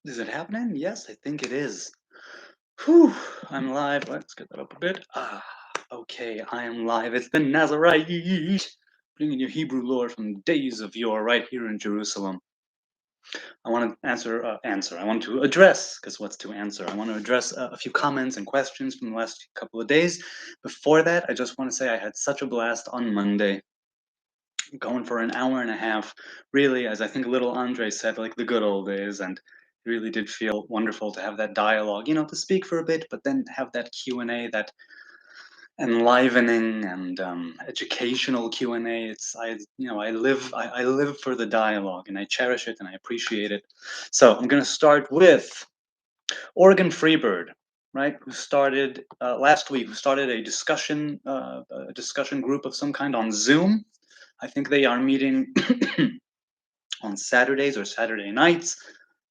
Is it happening? Yes, I think it is. Whew, I'm live. Let's get that up a bit. Okay, I am live. It's the Nazarite, bringing you Hebrew lore from days of yore right here in Jerusalem. I want to answer. I want to address, because what's to answer? I want to address a few comments and questions from the last couple of days. Before that, I just want to say I had such a blast on Monday, going for an hour and a half, really, as I think little Andre said, like the good old days, and it really did feel wonderful to have that dialogue, to speak for a bit, but then have that Q&A, that enlivening and educational Q&A. I live for the dialogue, and I cherish it and I appreciate it. So I'm going to start with Oregon Freebird, right? Who started last week? Who started a discussion group of some kind on Zoom? I think they are meeting on Saturdays or Saturday nights,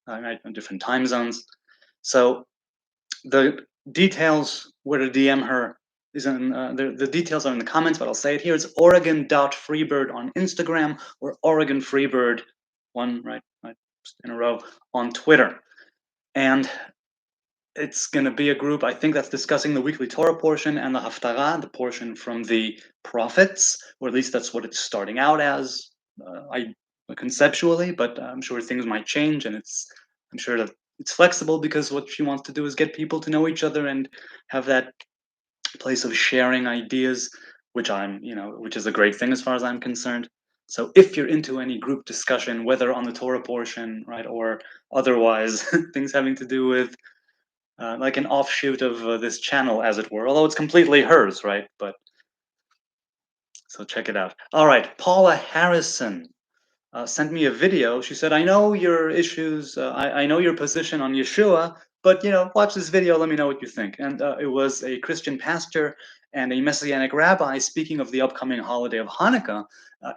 right, on different time zones. So the details where to DM her is in the details are in the comments, but I'll say it here. It's Oregon.Freebird on Instagram, or Oregon Freebird, one right in a row, on Twitter. And it's going to be a group, I think, that's discussing the weekly Torah portion and the Haftarah, the portion from the prophets, or at least that's what it's starting out as. I conceptually, but I'm sure things might change, and I'm sure that it's flexible, because what she wants to do is get people to know each other and have that place of sharing ideas, which is a great thing as far as I'm concerned. So if you're into any group discussion, whether on the Torah portion, right, or otherwise, things having to do with like an offshoot of this channel, as it were, although it's completely hers, right? But so check it out. All right, Paula Harrison sent me a video. She said, "I know your issues. I know your position on Yeshua, but watch this video. Let me know what you think." And it was a Christian pastor and a Messianic rabbi speaking of the upcoming holiday of Hanukkah,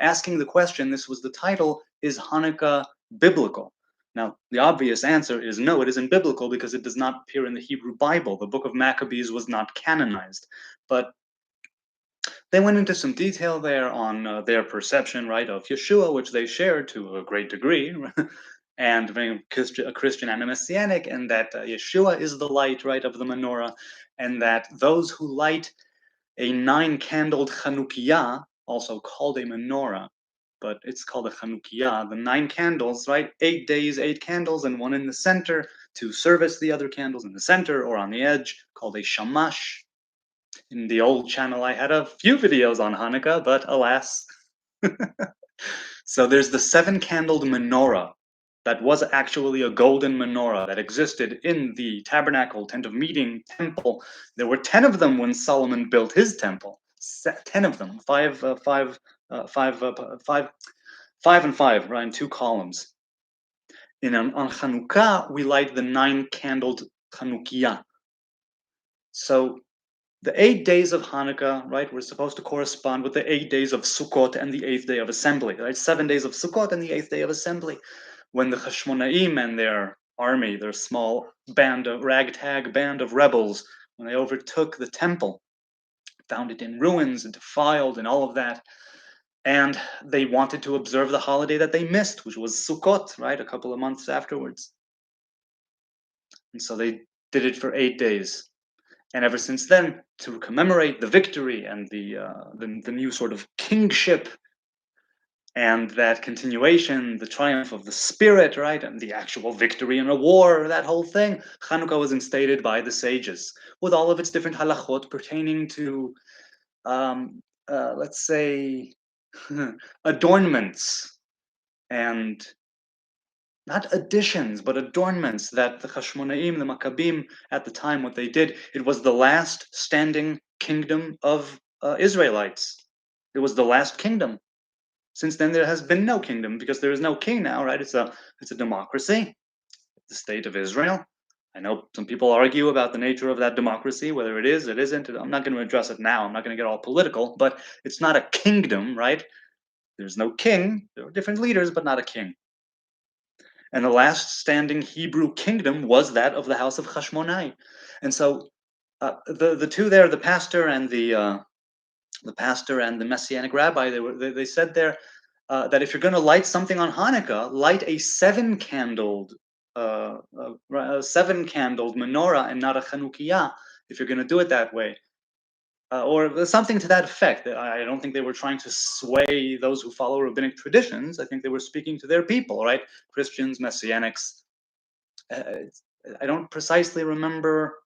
asking the question. This was the title: "Is Hanukkah biblical?" Now, the obvious answer is no, it isn't biblical, because it does not appear in the Hebrew Bible. The Book of Maccabees was not canonized, but they went into some detail there on their perception, right, of Yeshua, which they shared to a great degree, and being a Christian and a Messianic, and that Yeshua is the light, right, of the menorah, and that those who light a 9-candled Chanukiah, also called a menorah, but it's called a Chanukiah, the 9 candles, right, 8 days, 8 candles, and one in the center to service the other candles in the center or on the edge, called a shamash. In the old channel, I had a few videos on Hanukkah, but alas. So there's the 7-candled menorah that was actually a golden menorah that existed in the tabernacle, tent of meeting, temple. There were 10 of them when Solomon built his temple. 10 of them, five and five, right, in 2 columns. On Chanukah, we light the 9-candled Chanukiah. So the 8 days of Hanukkah, right, were supposed to correspond with the 8 days of Sukkot and the 8th day of assembly, right? 7 days of Sukkot and the 8th day of assembly, when the Hashmonaim and their army, their small ragtag band of rebels, when they overtook the temple, found it in ruins and defiled and all of that, and they wanted to observe the holiday that they missed, which was Sukkot, right, a couple of months afterwards. And so they did it for 8 days. And ever since then, to commemorate the victory and the new sort of kingship and that continuation, the triumph of the spirit, right, and the actual victory in a war, that whole thing, Hanukkah was instated by the sages with all of its different halachot pertaining to, let's say, adornments and not additions, but adornments that the Hashmonaim, the Maccabim, at the time, what they did, it was the last standing kingdom of Israelites. It was the last kingdom. Since then, there has been no kingdom, because there is no king now, right? It's a democracy, the state of Israel. I know some people argue about the nature of that democracy, whether it is, it isn't. I'm not going to address it now. I'm not going to get all political, but it's not a kingdom, right? There's no king. There are different leaders, but not a king. And the last standing Hebrew kingdom was that of the house of Hashmonai. And so the two there, the pastor and the Messianic rabbi, they said there that if you're going to light something on Hanukkah, light a 7-candled a seven-candled menorah and not a Hanukkiyah, if you're going to do it that way. Or something to that effect. I don't think they were trying to sway those who follow rabbinic traditions. I think they were speaking to their people, right? Christians, Messianics. I don't precisely remember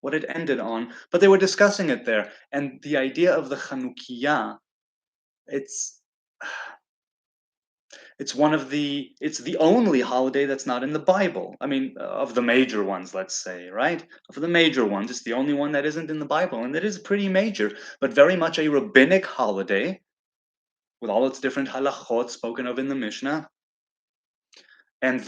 what it ended on, but they were discussing it there. And the idea of the Chanukiah, it's it's the only holiday that's not in the Bible. I mean, of the major ones, let's say, right? Of the major ones, it's the only one that isn't in the Bible, and it is pretty major, but very much a rabbinic holiday with all its different halachot spoken of in the Mishnah. And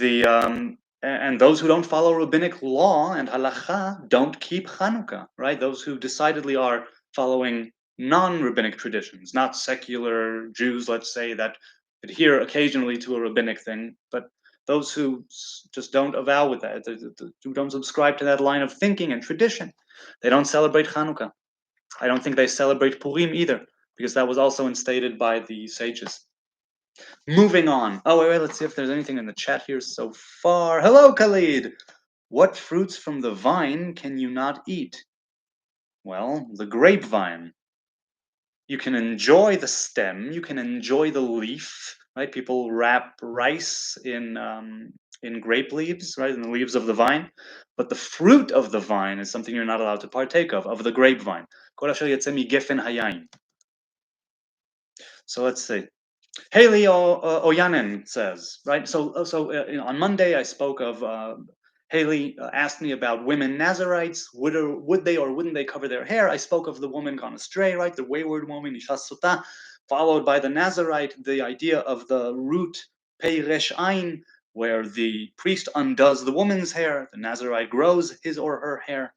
those who don't follow rabbinic law and halacha don't keep Hanukkah, right? Those who decidedly are following non-rabbinic traditions, not secular Jews, let's say, that adhere occasionally to a rabbinic thing, but those who just don't avow with that, who don't subscribe to that line of thinking and tradition, they don't celebrate Hanukkah. I don't think they celebrate Purim either, because that was also instated by the sages. Moving on. Oh, wait, let's see if there's anything in the chat here so far. Hello, Khalid. What fruits from the vine can you not eat? Well, the grapevine. You can enjoy the stem, you can enjoy the leaf, right? People wrap rice in grape leaves, right? In the leaves of the vine. But the fruit of the vine is something you're not allowed to partake of the grapevine. So let's see. Haley Oyanen says, right? On Monday I spoke of Haley asked me about women Nazarites. Would they or wouldn't they cover their hair? I spoke of the woman gone astray, right? The wayward woman, Isha Suta, followed by the Nazarite, the idea of the root Pei Resh Ain, where the priest undoes the woman's hair, the Nazarite grows his or her hair.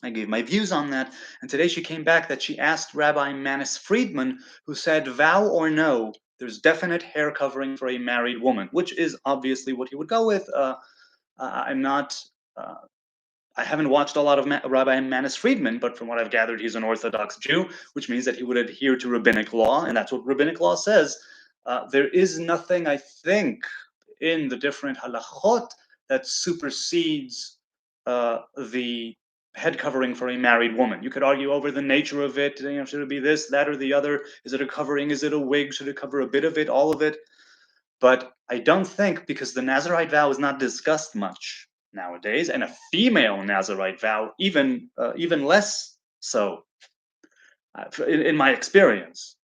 I gave my views on that, and today she came back that she asked Rabbi Manis Friedman, who said, vow or no, there's definite hair covering for a married woman, which is obviously what he would go with. I'm not, I haven't watched a lot of Rabbi Manis Friedman, but from what I've gathered, he's an Orthodox Jew, which means that he would adhere to rabbinic law, and that's what rabbinic law says. There is nothing, I think, in the different halachot that supersedes the head covering for a married woman. You could argue over the nature of it. Should it be this, that, or the other? Is it a covering? Is it a wig? Should it cover a bit of it, all of it? But I don't think, because the Nazarite vow is not discussed much nowadays, and a female Nazarite vow even less so, in my experience.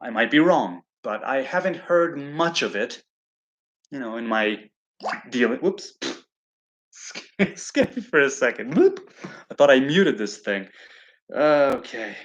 I might be wrong, but I haven't heard much of it, in my dealing. Whoops. Skip me for a second. Boop. I thought I muted this thing. Okay.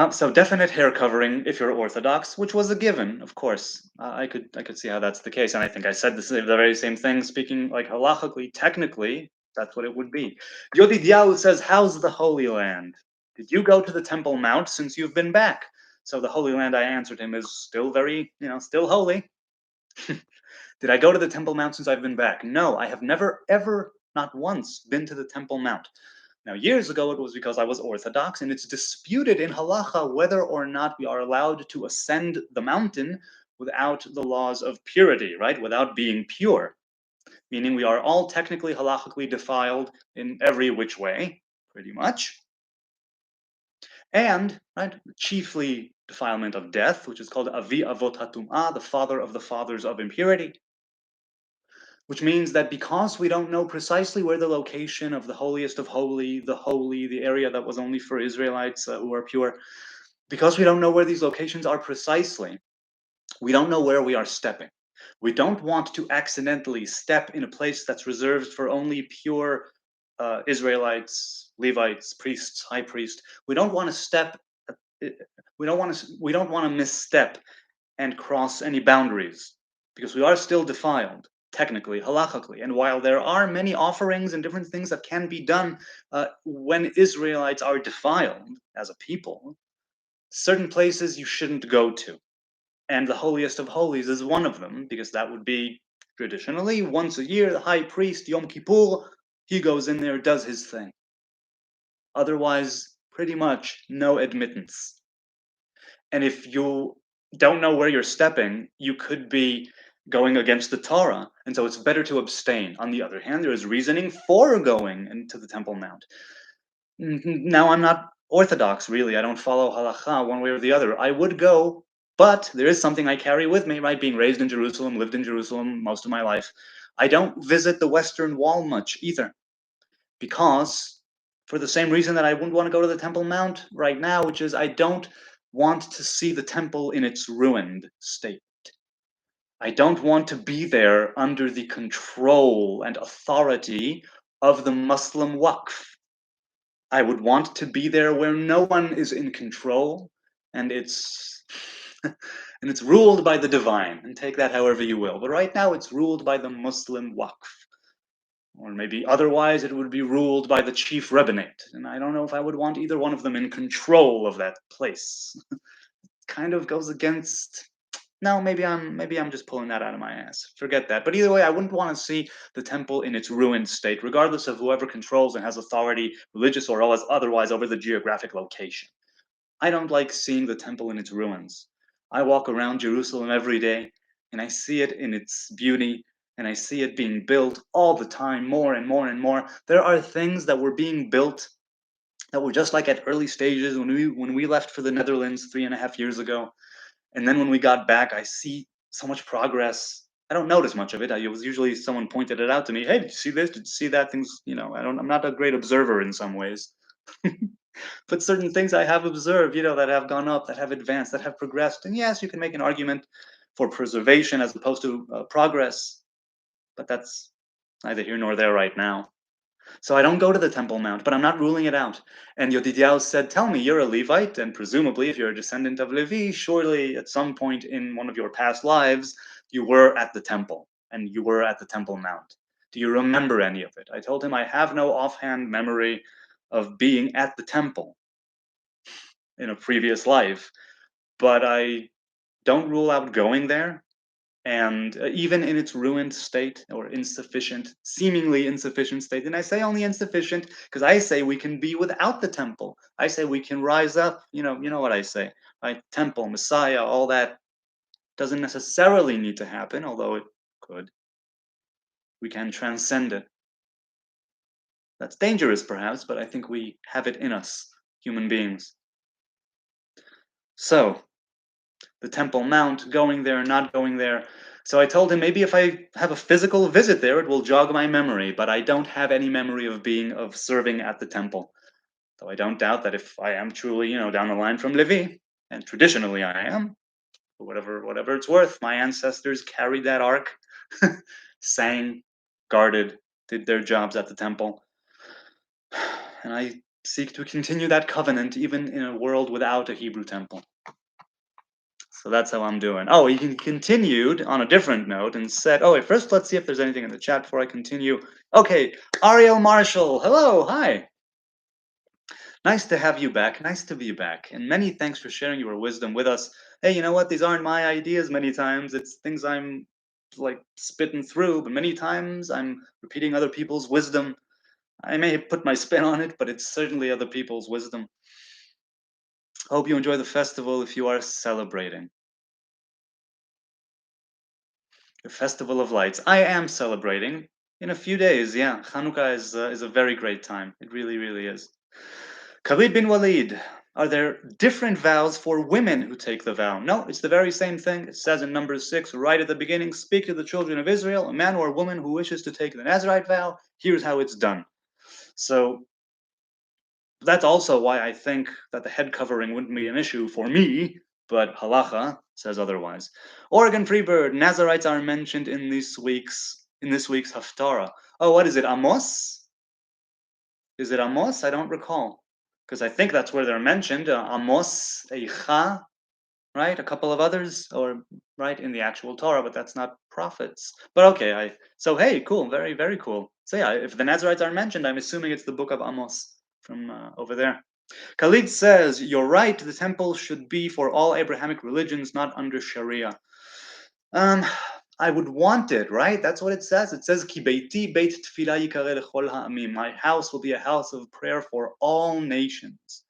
So definite hair covering if you're Orthodox, which was a given, of course. I could see how that's the case, and I think I said the very same thing. Speaking like halachically, technically, that's what it would be. Yodidiahu says, "How's the Holy Land? Did you go to the Temple Mount since you've been back?" So the Holy Land, I answered him, is still very, still holy. Did I go to the Temple Mount since I've been back? No, I have never, ever, not once, been to the Temple Mount. Now, years ago, it was because I was Orthodox, and it's disputed in halacha whether or not we are allowed to ascend the mountain without the laws of purity, right? Without being pure. Meaning we are all technically halachically defiled in every which way, pretty much. And, right, chiefly defilement of death, which is called avi avot hatum'ah, the father of the fathers of impurity. Which means that because we don't know precisely where the location of the holiest of holy, the area that was only for Israelites who are pure, because we don't know where these locations are precisely, we don't know where we are stepping. We don't want to accidentally step in a place that's reserved for only pure Israelites, Levites, priests, high priest. We don't want to step. We don't want to misstep and cross any boundaries, because we are still defiled, technically, halachically. And while there are many offerings and different things that can be done when Israelites are defiled as a people, certain places you shouldn't go to. And the holiest of holies is one of them, because that would be traditionally once a year, the high priest, Yom Kippur, he goes in there, does his thing. Otherwise, pretty much no admittance. And if you don't know where you're stepping, you could be going against the Torah, and so it's better to abstain. On the other hand, there is reasoning for going into the Temple Mount. Now, I'm not Orthodox, really. I don't follow halacha one way or the other. I would go, but there is something I carry with me, right? Being raised in Jerusalem, lived in Jerusalem most of my life. I don't visit the Western Wall much either, because for the same reason that I wouldn't want to go to the Temple Mount right now, which is I don't want to see the temple in its ruined state. I don't want to be there under the control and authority of the Muslim Waqf. I would want to be there where no one is in control, and it's and it's ruled by the divine. And take that however you will. But right now, it's ruled by the Muslim Waqf, or maybe otherwise, it would be ruled by the chief rabbinate. And I don't know if I would want either one of them in control of that place. Kind of goes against. No, maybe I'm just pulling that out of my ass. Forget that. But either way, I wouldn't want to see the temple in its ruined state, regardless of whoever controls and has authority, religious or otherwise, over the geographic location. I don't like seeing the temple in its ruins. I walk around Jerusalem every day, and I see it in its beauty, and I see it being built all the time, more and more and more. There are things that were being built that were just like at early stages when we left for the Netherlands 3.5 years ago. And then when we got back, I see so much progress. I don't notice much of it. It was usually someone pointed it out to me. Hey, did you see this? Did you see that? Things, I'm not a great observer in some ways. But certain things I have observed, that have gone up, that have advanced, that have progressed. And yes, you can make an argument for preservation as opposed to progress. But that's neither here nor there right now. So I don't go to the Temple Mount, but I'm not ruling it out. And Yodidiahu said, tell me, you're a Levite, and presumably if you're a descendant of Levi, surely at some point in one of your past lives, you were at the temple, and you were at the Temple Mount. Do you remember any of it? I told him I have no offhand memory of being at the temple in a previous life, but I don't rule out going there. And even in its ruined state or insufficient, seemingly insufficient state, and I say only insufficient because I say we can be without the temple. I say we can rise up. You know what I say, right? Temple, Messiah, all that doesn't necessarily need to happen, although it could. We can transcend it. That's dangerous, perhaps, but I think we have it in us, human beings. So, the Temple Mount, going there, not going there. So I told him maybe if I have a physical visit there, it will jog my memory, but I don't have any memory of serving at the temple. Though I don't doubt that if I am truly, down the line from Levi, and traditionally I am, for whatever it's worth, my ancestors carried that ark, sang, guarded, did their jobs at the temple. And I seek to continue that covenant even in a world without a Hebrew temple. So that's how I'm doing. Oh, he continued on a different note and said, oh, wait, first let's see if there's anything in the chat before I continue. Okay, Ariel Marshall, hello, hi. Nice to have you back. Nice to be back. And many thanks for sharing your wisdom with us. Hey, you know what? These aren't my ideas many times. It's things I'm like spitting through, but many times I'm repeating other people's wisdom. I may have put my spin on it, but it's certainly other people's wisdom. Hope you enjoy the festival if you are celebrating. The Festival of Lights. I am celebrating in a few days. Yeah, Hanukkah is a very great time. It really, really is. Khalid bin Walid. Are there different vows for women who take the vow? No, it's the very same thing. It says in Numbers 6, right at the beginning, speak to the children of Israel, a man or a woman who wishes to take the Nazarite vow. Here's how it's done. So that's also why I think that the head covering wouldn't be an issue for me, but halacha says otherwise. Oregon Freebird, Nazarites are mentioned in this week's haftarah. Oh, what is it? Amos? Is it Amos? I don't recall, because I think that's where they're mentioned. Amos, Eicha, right? A couple of others, or right in the actual Torah, but that's not prophets. But okay, so hey, cool, very, very cool. So yeah, if the Nazarites are mentioned, I'm assuming it's the book of Amos from over there. Khalid says, you're right, the temple should be for all Abrahamic religions, not under Sharia. I would want it, right? That's what it says. It says, Ki beiti beit tefillah yikareh lechol ha'amim. My house will be a house of prayer for all nations.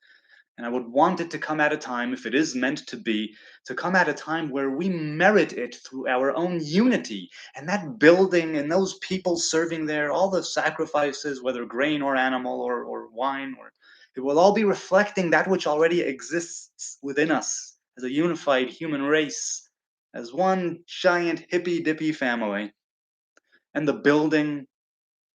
And I would want it to come at a time, if it is meant to be, to come at a time where we merit it through our own unity. And that building and those people serving there, all the sacrifices, whether grain or animal or wine, it will all be reflecting that which already exists within us as a unified human race, as one giant hippy-dippy family. And the building,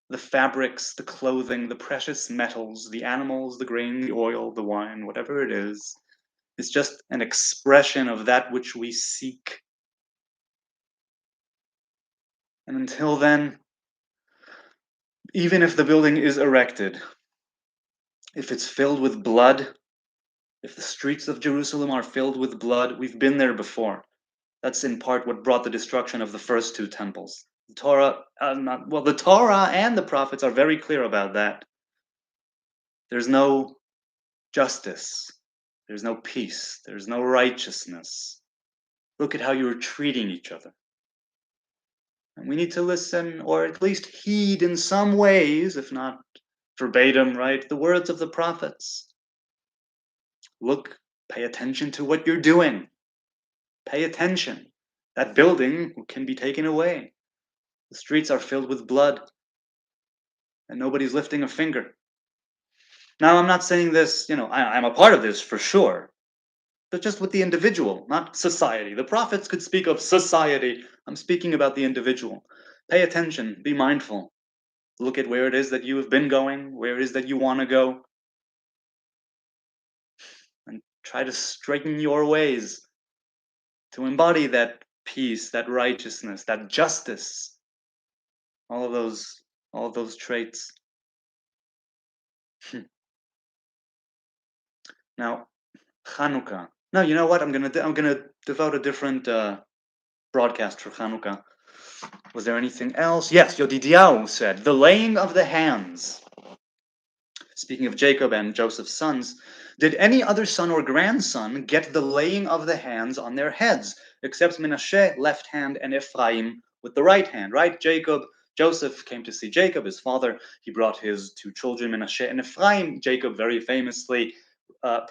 the fabrics, the clothing, the precious metals, the animals, the grain, the oil, the wine, whatever it is just an expression of that which we seek. And until then, even if the building is erected, if it's filled with blood, if the streets of Jerusalem are filled with blood, we've been there before. That's in part what brought the destruction of the first two temples. The Torah and the prophets are very clear about that. There's no justice. There's no peace. There's no righteousness. Look at how you're treating each other. And we need to listen, or at least heed in some ways, if not verbatim, right, the words of the prophets. Look, pay attention to what you're doing. Pay attention. That building can be taken away. The streets are filled with blood, and nobody's lifting a finger. Now, I'm not saying this, I'm a part of this for sure, but just with the individual, not society. The prophets could speak of society. I'm speaking about the individual. Pay attention, be mindful. Look at where it is that you have been going, where it is that you want to go, and try to straighten your ways to embody that peace, that righteousness, that justice, all of those traits. Now, Chanukah. No, you know what? I'm gonna devote a different broadcast for Chanukah. Was there anything else? Yes, Yodidiahu said the laying of the hands. Speaking of Jacob and Joseph's sons, did any other son or grandson get the laying of the hands on their heads, except Menashe left hand and Ephraim with the right hand? Right? Joseph came to see Jacob, his father. He brought his two children, Menashe and Ephraim. Jacob very famously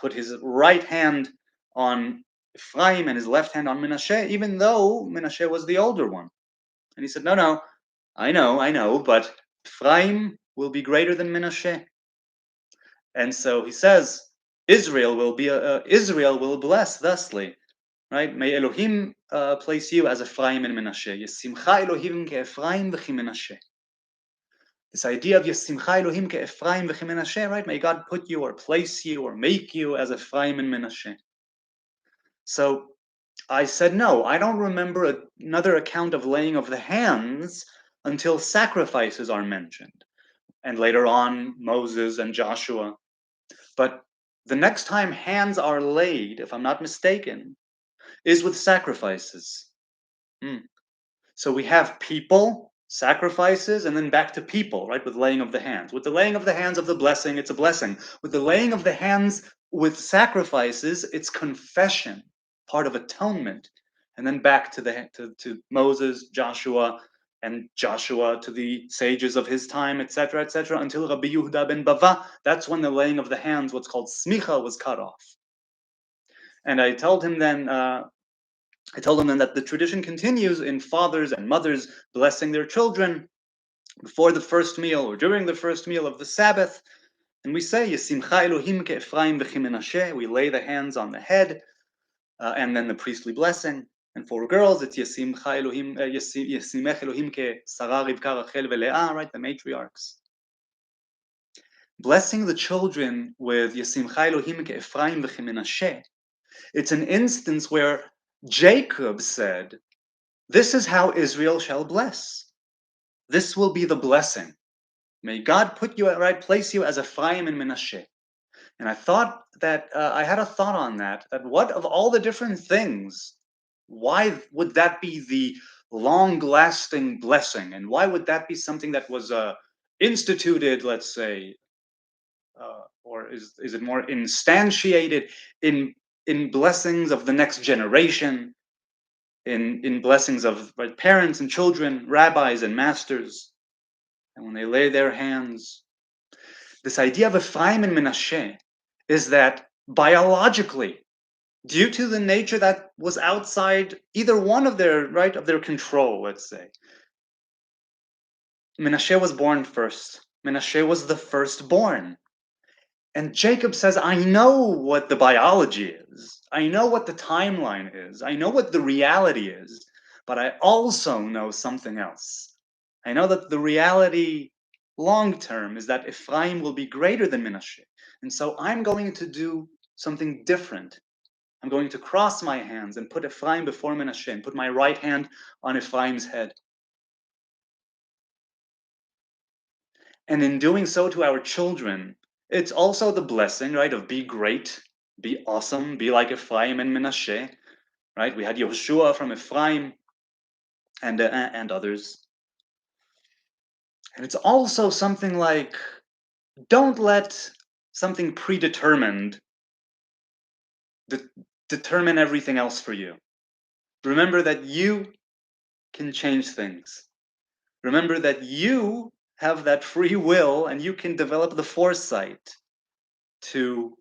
put his right hand on Ephraim and his left hand on Menashe, even though Menashe was the older one. And he said, no, I know, but Ephraim will be greater than Menashe. And so he says, Israel will bless thusly, right? May Elohim place you as Ephraim and Menashe. Yesimcha Elohim ke'Ephraim v'chi Menashe. This idea of Yesimcha Elohim ke'Ephraim v'chi Menashe, right? May God put you or place you or make you as Ephraim and Menashe. So I said, no, I don't remember another account of laying of the hands until sacrifices are mentioned. And later on, Moses and Joshua. But the next time hands are laid, if I'm not mistaken, is with sacrifices. So we have people, sacrifices, and then back to people, right, with laying of the hands. With the laying of the hands of the blessing, it's a blessing. With the laying of the hands with sacrifices, it's confession, part of atonement. And then back to Moses, Joshua, and Joshua to the sages of his time, etc., until Rabbi Yehuda ben Bava. That's when the laying of the hands, what's called smicha, was cut off. And I told him then that the tradition continues in fathers and mothers blessing their children before the first meal or during the first meal of the Sabbath. And we say, Yesimcha Elohim ke'Ephraim v'chi Menashe. We lay the hands on the head, and then the priestly blessing. And for girls, it's Yesimech Elohim ke-Sarah, Rivka, Rachel, veLeah, right? The matriarchs. Blessing the children with Yesimcha Elohim ke-Ephraim v'chi Menashe. It's an instance where Jacob said, this is how Israel shall bless. This will be the blessing. May God put you place you as Ephraim and Menashe. And I thought that, I had a thought on that what of all the different things, why would that be the long-lasting blessing? And why would that be something that was instituted, let's say, or is it more instantiated in blessings of the next generation, in blessings of parents and children, rabbis and masters, and when they lay their hands? This idea of Ephraim and Menashe is that biologically, due to the nature that was outside either one of their right of their control, let's say. Menashe was born first. Menashe was the firstborn. And Jacob says, I know what the biology is. I know what the timeline is. I know what the reality is. But I also know something else. I know that the reality long term is that Ephraim will be greater than Menashe. And so I'm going to do something different. I'm going to cross my hands and put Ephraim before Menashe and put my right hand on Ephraim's head. And in doing so to our children, it's also the blessing, right, of be great, be awesome, be like Ephraim and Menashe, right? We had Yehoshua from Ephraim and others. And it's also something like, don't let something predetermined determine everything else for you. Remember that you can change things. Remember that you have that free will and you can develop the foresight to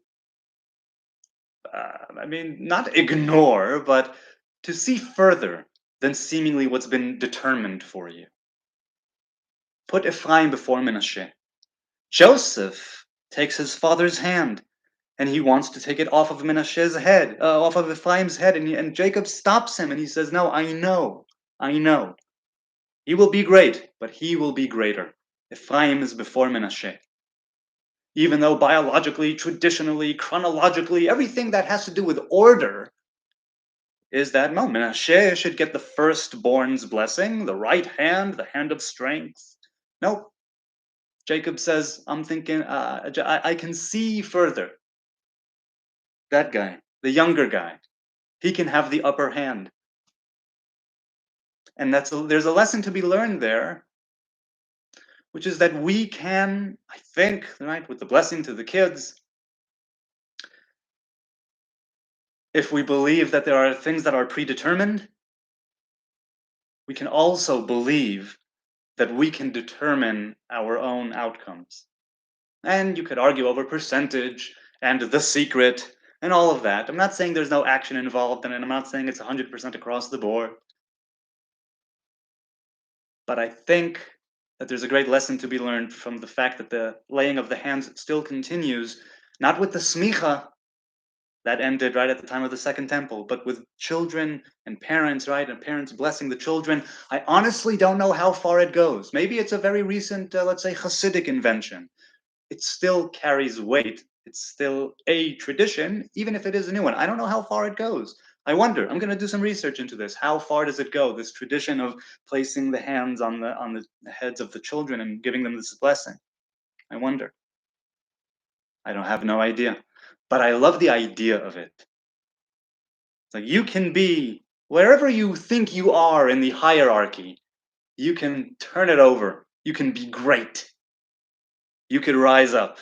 not ignore, but to see further than seemingly what's been determined for you. Put Ephraim before Menashe. Joseph takes his father's hand and he wants to take it off of Menashe's head, off of Ephraim's head, and Jacob stops him and he says, no, I know. He will be great, but he will be greater. Ephraim is before Menashe. Even though biologically, traditionally, chronologically, everything that has to do with order is that no, Menashe should get the firstborn's blessing, the right hand, the hand of strength. Nope. Jacob says, I'm thinking, I can see further. That guy, the younger guy, he can have the upper hand. And there's a lesson to be learned there, which is that we can, I think, right, with the blessing to the kids, if we believe that there are things that are predetermined, we can also believe that we can determine our own outcomes. And you could argue over percentage and the secret and all of that. I'm not saying there's no action involved, and I'm not saying it's 100% across the board. But I think that there's a great lesson to be learned from the fact that the laying of the hands still continues, not with the smicha that ended right at the time of the Second Temple, but with children and parents, right? And parents blessing the children. I honestly don't know how far it goes. Maybe it's a very recent, let's say, Hasidic invention. It still carries weight. It's still a tradition, even if it is a new one. I don't know how far it goes. I wonder. I'm going to do some research into this. How far does it go? This tradition of placing the hands on the heads of the children and giving them this blessing. I wonder. I don't have no idea, but I love the idea of it. It's like you can be wherever you think you are in the hierarchy. You can turn it over. You can be great. You could rise up,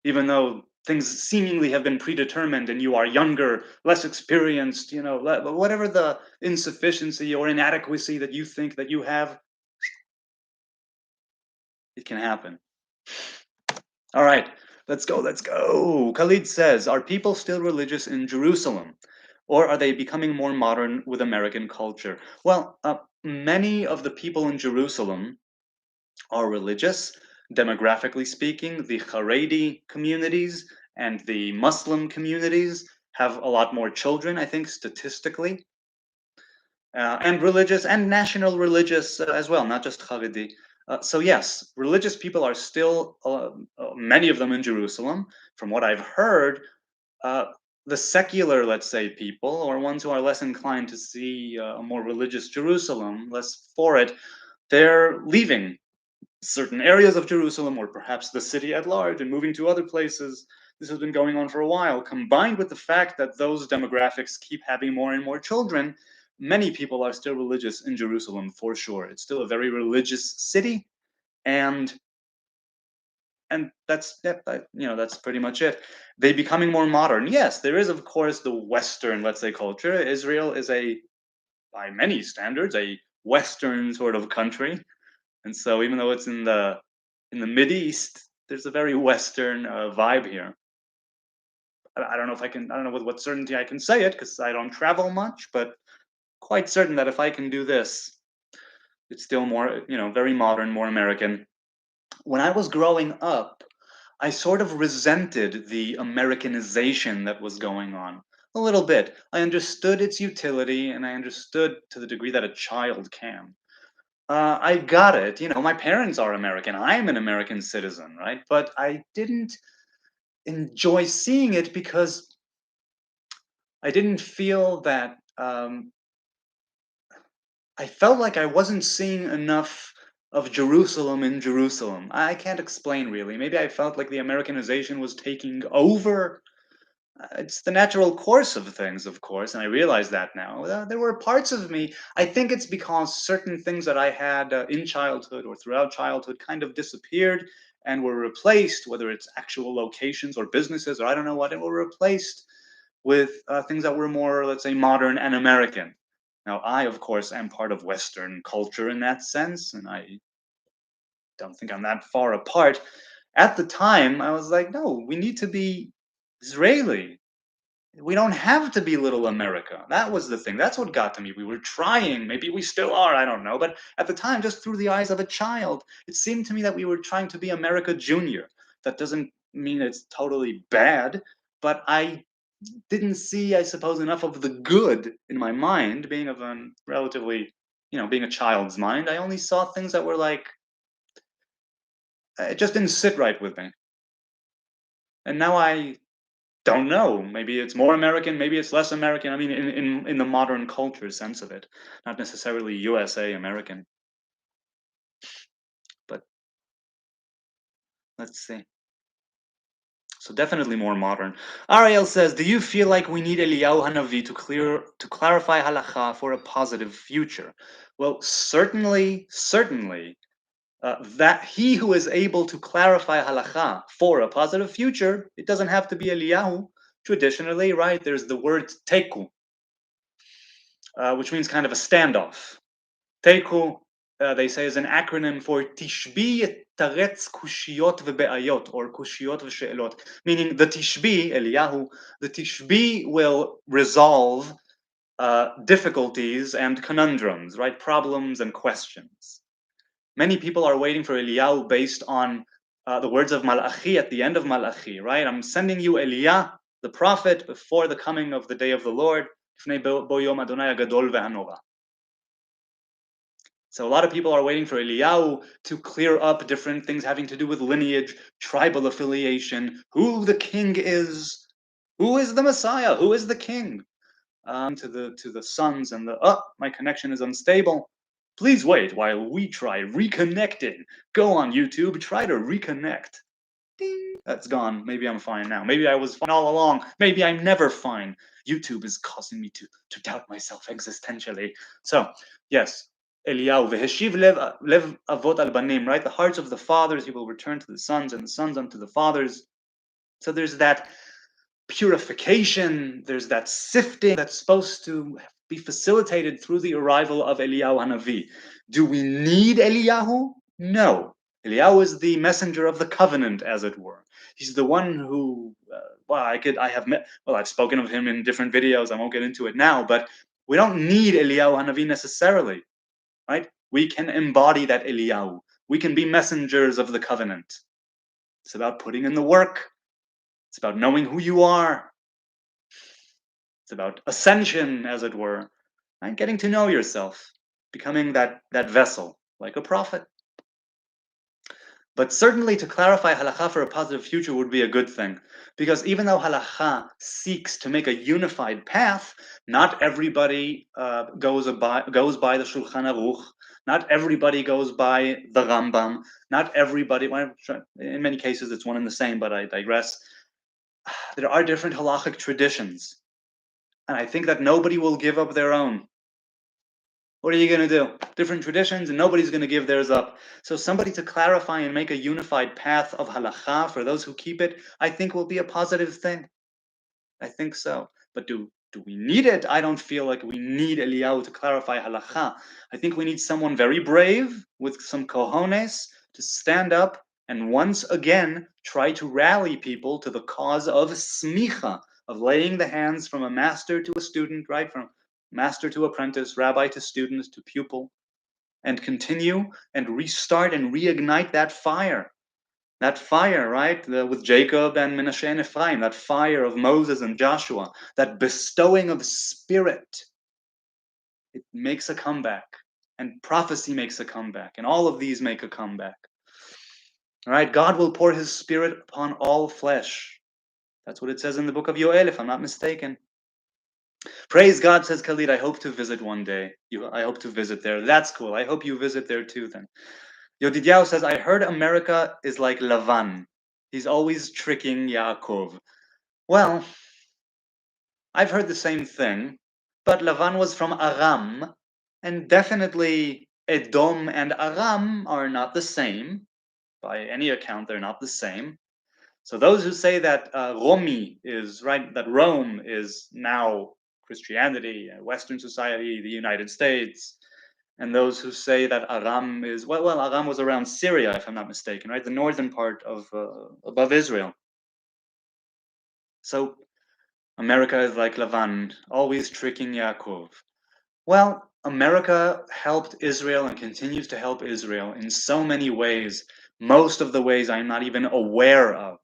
even though things seemingly have been predetermined and you are younger, less experienced, whatever the insufficiency or inadequacy that you think that you have, it can happen. All right, let's go. Khalid says, are people still religious in Jerusalem? Or are they becoming more modern with American culture? Well, many of the people in Jerusalem are religious. Demographically speaking, the Haredi communities and the Muslim communities have a lot more children, I think, statistically, and religious and national religious as well, not just Haredi. So yes, religious people are still, many of them in Jerusalem. From what I've heard, uh, the secular, let's say, people, or ones who are less inclined to see a more religious Jerusalem, less for it, they're leaving certain areas of Jerusalem or perhaps the city at large and moving to other places. This has been going on for a while, combined with the fact that those demographics keep having more and more children. Many people are still religious in Jerusalem, for sure. It's still a very religious city, and that's that's pretty much it. They becoming more modern. Yes, there is of course the Western, let's say, culture. Israel is by many standards, a Western sort of country. And so even though it's in the Mid East, there's a very Western vibe here. I don't know if I can. I don't know with what certainty I can say it because I don't travel much, but quite certain that if I can do this, it's still more, very modern, more American. When I was growing up, I sort of resented the Americanization that was going on a little bit. I understood its utility, and I understood to the degree that a child can. I got it. My parents are American. I'm an American citizen, right? But I didn't enjoy seeing it because I didn't feel that. I felt like I wasn't seeing enough of Jerusalem in Jerusalem. I can't explain really. Maybe I felt like the Americanization was taking over. It's the natural course of things, of course, and I realize that now. There were parts of me. I think it's because certain things that I had in childhood or throughout childhood kind of disappeared and were replaced, whether it's actual locations or businesses or I don't know what, it were replaced with things that were more, let's say, modern and American. Now, I, of course, am part of Western culture in that sense, and I don't think I'm that far apart. At the time, I was like, no, we need to be Israeli. We don't have to be little America. That was the thing. That's what got to me. We were trying. Maybe we still are. I don't know. But at the time, just through the eyes of a child, it seemed to me that we were trying to be America Junior. That doesn't mean it's totally bad, but I didn't see, I suppose, enough of the good in my mind, being of a relatively, being a child's mind. I only saw things that were like, it just didn't sit right with me. And now I don't know. Maybe it's more American, maybe it's less American. I mean, in the modern culture sense of it, not necessarily USA American. But let's see. So definitely more modern. Ariel says, "Do you feel like we need Eliyahu Hanavi to clarify halacha for a positive future?" Well, certainly, that he who is able to clarify halacha for a positive future, it doesn't have to be Eliyahu. Traditionally, right? There's the word teku, which means kind of a standoff. Taku, they say, is an acronym for Tishbi Taretz Kushiyot Ve'ayot, or Kushiyot Ve'she'elot, meaning the Tishbi, Eliyahu, the Tishbi will resolve difficulties and conundrums, right? Problems and questions. Many people are waiting for Eliyahu based on the words of Malachi at the end of Malachi, right? I'm sending you Eliyahu, the prophet, before the coming of the day of the Lord. So a lot of people are waiting for Eliyahu to clear up different things having to do with lineage, tribal affiliation, who the king is, who is the Messiah, who is the king. To the sons and my connection is unstable. Please wait while we try reconnecting. Go on YouTube, try to reconnect. Ding, that's gone. Maybe I'm fine now. Maybe I was fine all along. Maybe I'm never fine. YouTube is causing me to doubt myself existentially. So, yes, Eliyahu, v'heshiv lev avot al banim, right? The hearts of the fathers he will return to the sons, and the sons unto the fathers. So there's that purification, there's that sifting that's supposed to be facilitated through the arrival of Eliyahu Hanavi. Do we need Eliyahu? No. Eliyahu is the messenger of the covenant, as it were. He's the one who, I've spoken of him in different videos. I won't get into it now, but we don't need Eliyahu Hanavi necessarily, right? We can embody that Eliyahu. We can be messengers of the covenant. It's about putting in the work. It's about knowing who you are. It's about ascension, as it were, and getting to know yourself, becoming that vessel, like a prophet. But certainly to clarify halacha for a positive future would be a good thing. Because even though halacha seeks to make a unified path, not everybody goes by the Shulchan Aruch, not everybody goes by the Rambam, not everybody, in many cases it's one and the same, but I digress. There are different halachic traditions. And I think that nobody will give up their own. What are you going to do? Different traditions, and nobody's going to give theirs up. So somebody to clarify and make a unified path of halacha for those who keep it, I think will be a positive thing. I think so. But do we need it? I don't feel like we need Eliyahu to clarify halacha. I think we need someone very brave with some cojones to stand up and once again try to rally people to the cause of smicha, of laying the hands from a master to a student, right? From master to apprentice, rabbi to student to pupil, and continue and restart and reignite that fire. That fire, right? With Jacob and Menashe and Ephraim, that fire of Moses and Joshua, that bestowing of spirit, it makes a comeback. And prophecy makes a comeback. And all of these make a comeback. All right, God will pour his spirit upon all flesh. That's what it says in the book of Yoel, if I'm not mistaken. Praise God, says Khalid. I hope to visit one day. I hope to visit there. That's cool. I hope you visit there too then. Yodidiao says, I heard America is like Lavan. He's always tricking Yaakov. Well, I've heard the same thing, but Lavan was from Aram, and definitely Edom and Aram are not the same. By any account, they're not the same. So those who say that Romi is right, that Rome is now Christianity, Western society, the United States, and those who say that Aram is well, Aram was around Syria, if I'm not mistaken, right, the northern part of above Israel. So America is like Lavan, always tricking Yaakov. Well, America helped Israel and continues to help Israel in so many ways. Most of the ways I'm not even aware of.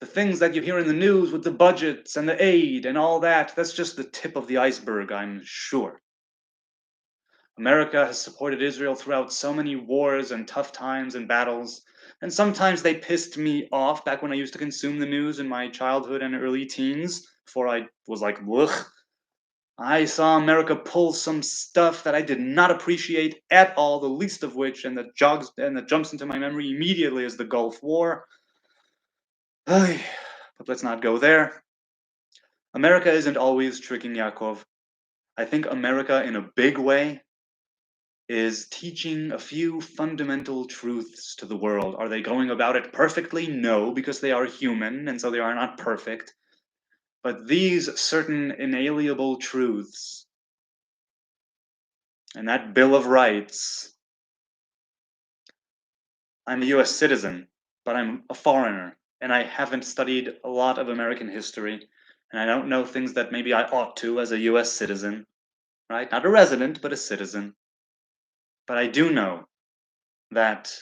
The things that you hear in the news with the budgets and the aid and all that, that's just the tip of the iceberg, I'm sure. America has supported Israel throughout so many wars and tough times and battles, and sometimes they pissed me off back when I used to consume the news in my childhood and early teens, before I was like, ugh. I saw America pull some stuff that I did not appreciate at all, the least of which, and that jumps into my memory immediately, is the Gulf War. But let's not go there. America isn't always tricking Yaakov. I think America, in a big way, is teaching a few fundamental truths to the world. Are they going about it perfectly? No, because they are human, and so they are not perfect. But these certain inalienable truths, and that Bill of Rights, I'm a US citizen, but I'm a foreigner, and I haven't studied a lot of American history, and I don't know things that maybe I ought to as a US citizen, right? Not a resident, but a citizen. But I do know that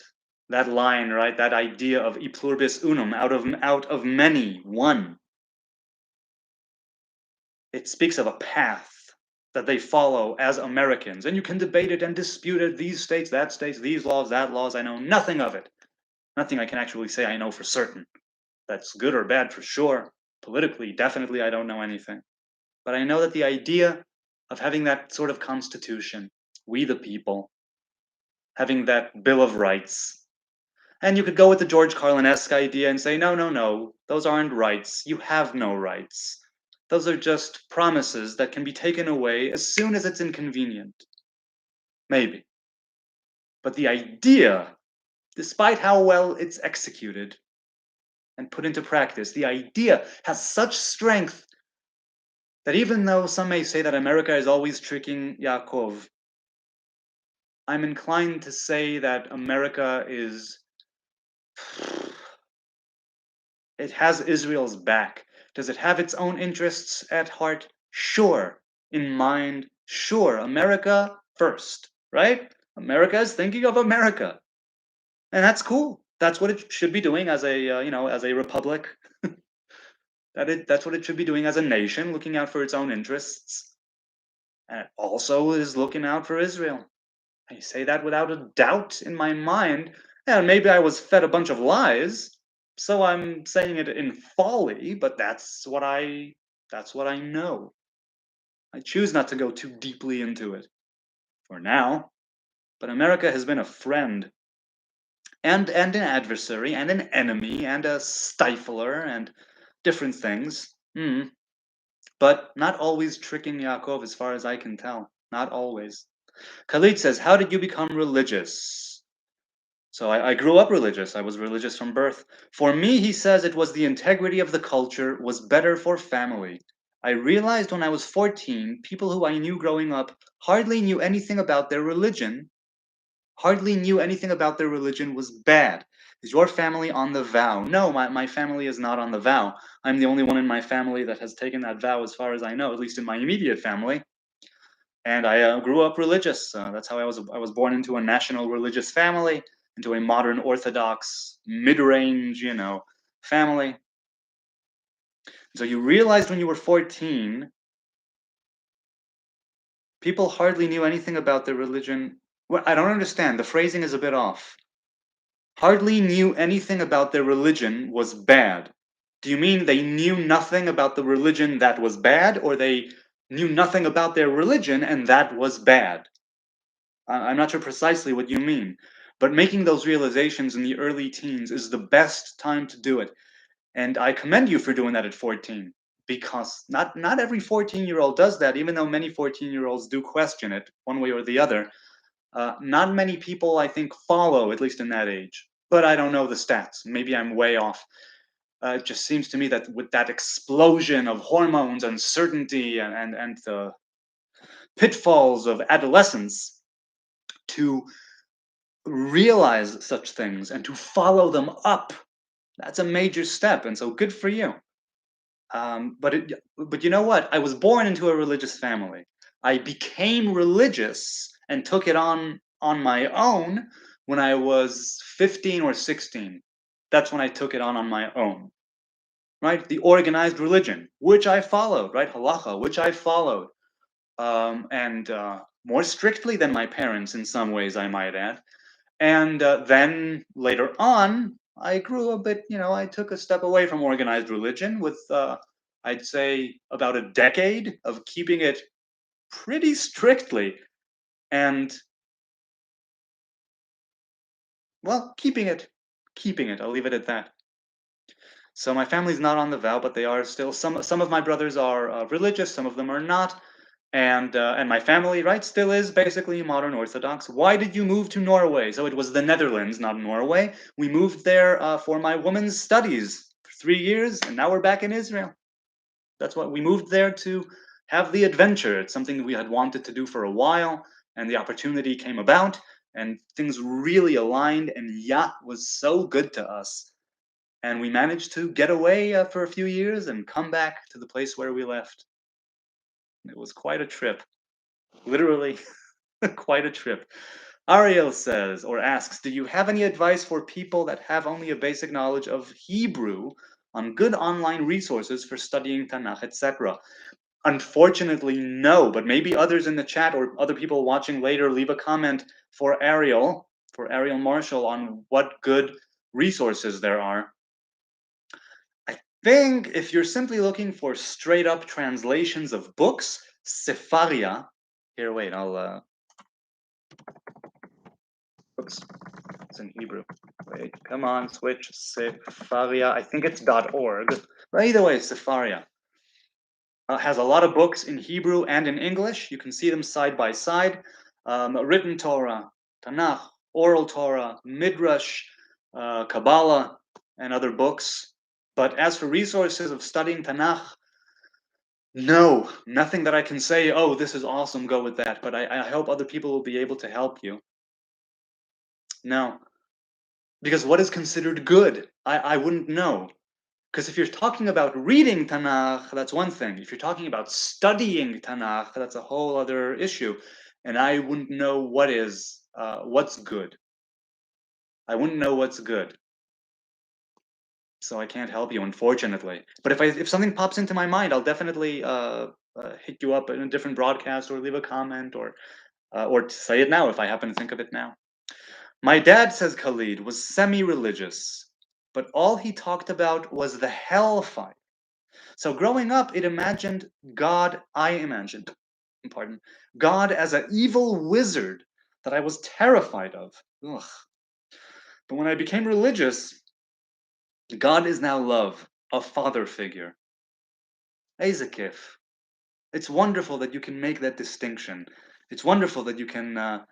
that line, right? That idea of e pluribus unum, out of many, one. It speaks of a path that they follow as Americans, and you can debate it and dispute it. These states, that states, these laws, that laws. I know nothing of it. Nothing I can actually say I know for certain. That's good or bad for sure. Politically, definitely, I don't know anything. But I know that the idea of having that sort of constitution, we the people, having that Bill of Rights. And you could go with the George Carlin-esque idea and say, no, no, no, those aren't rights. You have no rights. Those are just promises that can be taken away as soon as it's inconvenient. Maybe. But the idea, despite how well it's executed and put into practice, the idea has such strength that even though some may say that America is always tricking Yaakov, I'm inclined to say that America is, it has Israel's back. Does it have its own interests at heart? Sure. In mind? Sure. America first, right? America is thinking of America. And that's cool. That's what it should be doing as a, as a republic. That's what it should be doing as a nation, looking out for its own interests. And it also is looking out for Israel. I say that without a doubt in my mind. Yeah, maybe I was fed a bunch of lies, so I'm saying it in folly, but that's what I know. I choose not to go too deeply into it for now. But America has been a friend and an adversary and an enemy and a stifler and different things. But not always tricking Yaakov as far as I can tell. Not always. Khalid says, how did you become religious? So I grew up religious. I was religious from birth. For me, he says, it was the integrity of the culture was better for family. I realized when I was 14, people who I knew growing up hardly knew anything about their religion. hardly knew anything about their religion was bad. Is your family on the vow? No, my family is not on the vow. I'm the only one in my family that has taken that vow, as far as I know, at least in my immediate family. And I grew up religious. That's how I was born into a national religious family, into a modern Orthodox mid-range, family. So you realized when you were 14, people hardly knew anything about their religion. Well, I don't understand. The phrasing is a bit off. Hardly knew anything about their religion was bad. Do you mean they knew nothing about the religion that was bad, or they knew nothing about their religion and that was bad? I'm not sure precisely what you mean, but making those realizations in the early teens is the best time to do it. And I commend you for doing that at 14, because not every 14-year-old does that, even though many 14-year-olds do question it one way or the other. Not many people, I think, follow, at least in that age. But I don't know the stats. Maybe I'm way off. It just seems to me that with that explosion of hormones, uncertainty, and the pitfalls of adolescence, to realize such things and to follow them up, that's a major step. And so good for you. But you know what? I was born into a religious family. I became religious and took it on my own when I was 15 or 16. That's when I took it on my own. Right? The organized religion, which I followed, right? Halacha, which I followed, and more strictly than my parents in some ways, I might add. And then later on, I grew a bit, I took a step away from organized religion with, I'd say, about a decade of keeping it pretty strictly. And, well, keeping it. I'll leave it at that. So my family's not on the vow, but they are still. Some of my brothers are religious, some of them are not. And my family, right, still is basically modern Orthodox. Why did you move to Norway? So it was the Netherlands, not Norway. We moved there for my women's studies for 3 years, and now we're back in Israel. That's what we moved there to have the adventure. It's something we had wanted to do for a while, and the opportunity came about, and things really aligned, and Yah was so good to us. And we managed to get away for a few years and come back to the place where we left. It was quite a trip. Literally, quite a trip. Ariel says or asks, do you have any advice for people that have only a basic knowledge of Hebrew on good online resources for studying Tanakh, etc.? Unfortunately, no, but maybe others in the chat or other people watching later leave a comment for Ariel Marshall, on what good resources there are. I think if you're simply looking for straight up translations of books, Sefaria. Here, wait, I'll oops, it's in Hebrew. Wait, come on, switch. Sefaria. I think it's .org. But either way, Sefaria has a lot of books in Hebrew and in English. You can see them side by side. Written Torah, Tanakh, oral Torah, Midrash, Kabbalah, and other books. But as for resources of studying Tanakh, no, nothing that I can say, oh, this is awesome, go with that. But I hope other people will be able to help you. No, because what is considered good? I wouldn't know. Because if you're talking about reading Tanakh, that's one thing. If you're talking about studying Tanakh, that's a whole other issue. And I wouldn't know what's good. I wouldn't know what's good. So I can't help you, unfortunately. But if something pops into my mind, I'll definitely hit you up in a different broadcast or leave a comment or say it now if I happen to think of it now. My dad, says Khalid, was semi-religious, but all he talked about was the hellfire. So growing up, I imagined God as an evil wizard that I was terrified of. Ugh. But when I became religious, God is now love, a father figure. Ezekif. It's wonderful that you can make that distinction. It's wonderful that you can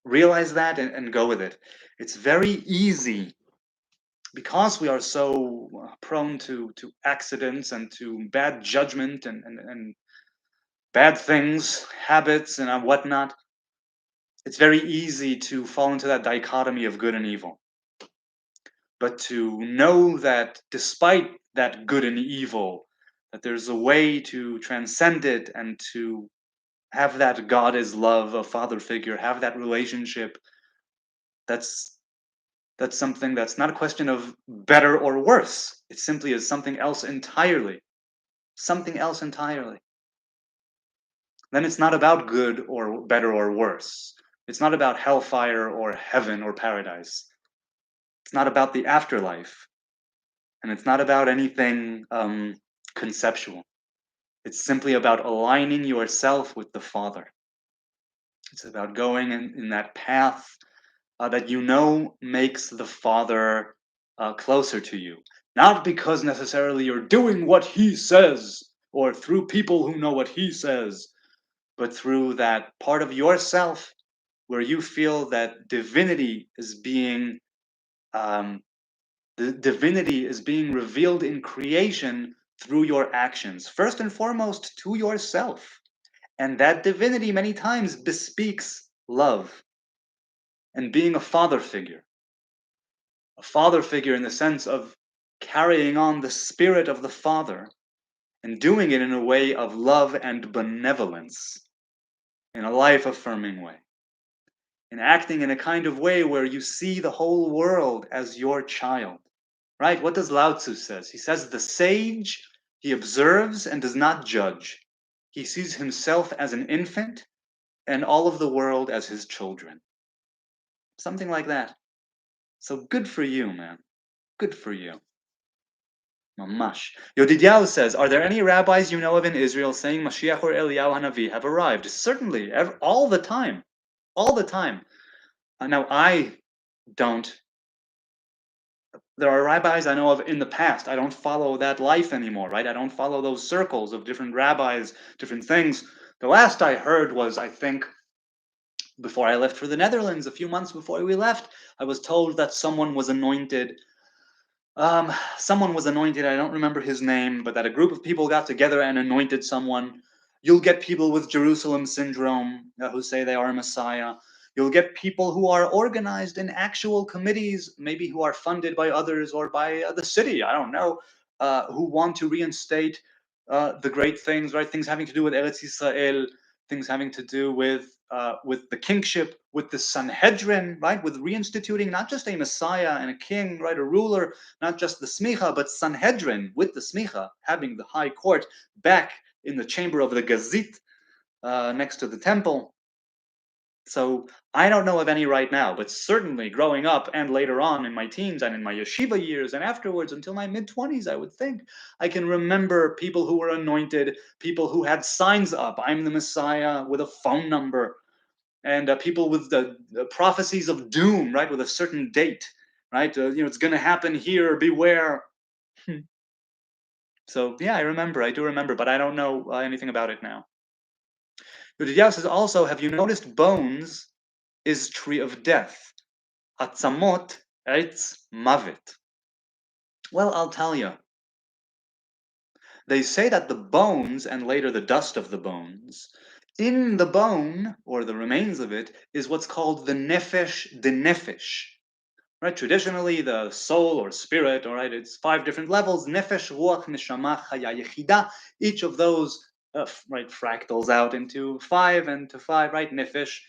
realize that and go with it. It's very easy, because we are so prone to accidents and to bad judgment and bad things, habits and whatnot. It's very easy to fall into that dichotomy of good and evil. But to know that despite that good and evil, that there's a way to transcend it and to have that God is love, a father figure, have that relationship, that's that's something that's not a question of better or worse. It simply is something else entirely. Something else entirely. Then it's not about good or better or worse. It's not about hellfire or heaven or paradise. It's not about the afterlife. And it's not about anything conceptual. It's simply about aligning yourself with the Father. It's about going in that path that you know makes the Father closer to you. Not because necessarily you're doing what He says or through people who know what He says, but through that part of yourself where you feel that um, the divinity is being revealed in creation through your actions, first and foremost to yourself. And that divinity many times bespeaks love and being a father figure in the sense of carrying on the spirit of the Father and doing it in a way of love and benevolence, in a life affirming way, and acting in a kind of way where you see the whole world as your child. Right? What does Lao Tzu says? He says the sage, he observes and does not judge. He sees himself as an infant and all of the world as his children. Something like that. So good for you, man. Good for you. Mamash. Yodidiahu says, are there any rabbis you know of in Israel saying Mashiach or Eliyahu Hanavi have arrived? Certainly, all the time. All the time. Now, I don't. There are rabbis I know of in the past. I don't follow that life anymore, right? I don't follow those circles of different rabbis, different things. The last I heard was, I think, before I left for the Netherlands, a few months before we left, I was told that someone was anointed. Someone was anointed. I don't remember his name, but that a group of people got together and anointed someone. You'll get people with Jerusalem syndrome who say they are a Messiah. You'll get people who are organized in actual committees, maybe who are funded by others or by the city. I don't know, who want to reinstate the great things, right? Things having to do with Eretz Yisrael, things having to do with the kingship, with the Sanhedrin, right? With reinstituting not just a Messiah and a king, right? A ruler, not just the smicha, but Sanhedrin with the smicha, having the high court back in the chamber of the Gazit next to the temple. So I don't know of any right now, but certainly growing up and later on in my teens and in my yeshiva years and afterwards until my mid-20s, I would think, I can remember people who were anointed, people who had signs up, I'm the Messiah, with a phone number, and people with the prophecies of doom, right, with a certain date, right? It's going to happen here, beware. So yeah, I do remember, but I don't know anything about it now. Yudhidyahu says also, have you noticed bones is tree of death? Atzamot eitz mavet. Well, I'll tell you. They say that the bones, and later the dust of the bones, in the bone, or the remains of it, is what's called the nefesh de nefesh. Right? Traditionally, the soul or spirit, all right, it's 5 different levels: nefesh, ruach, neshama, chaya, yechida. Each of those, right, fractals out into 5 and to 5, right? Nefesh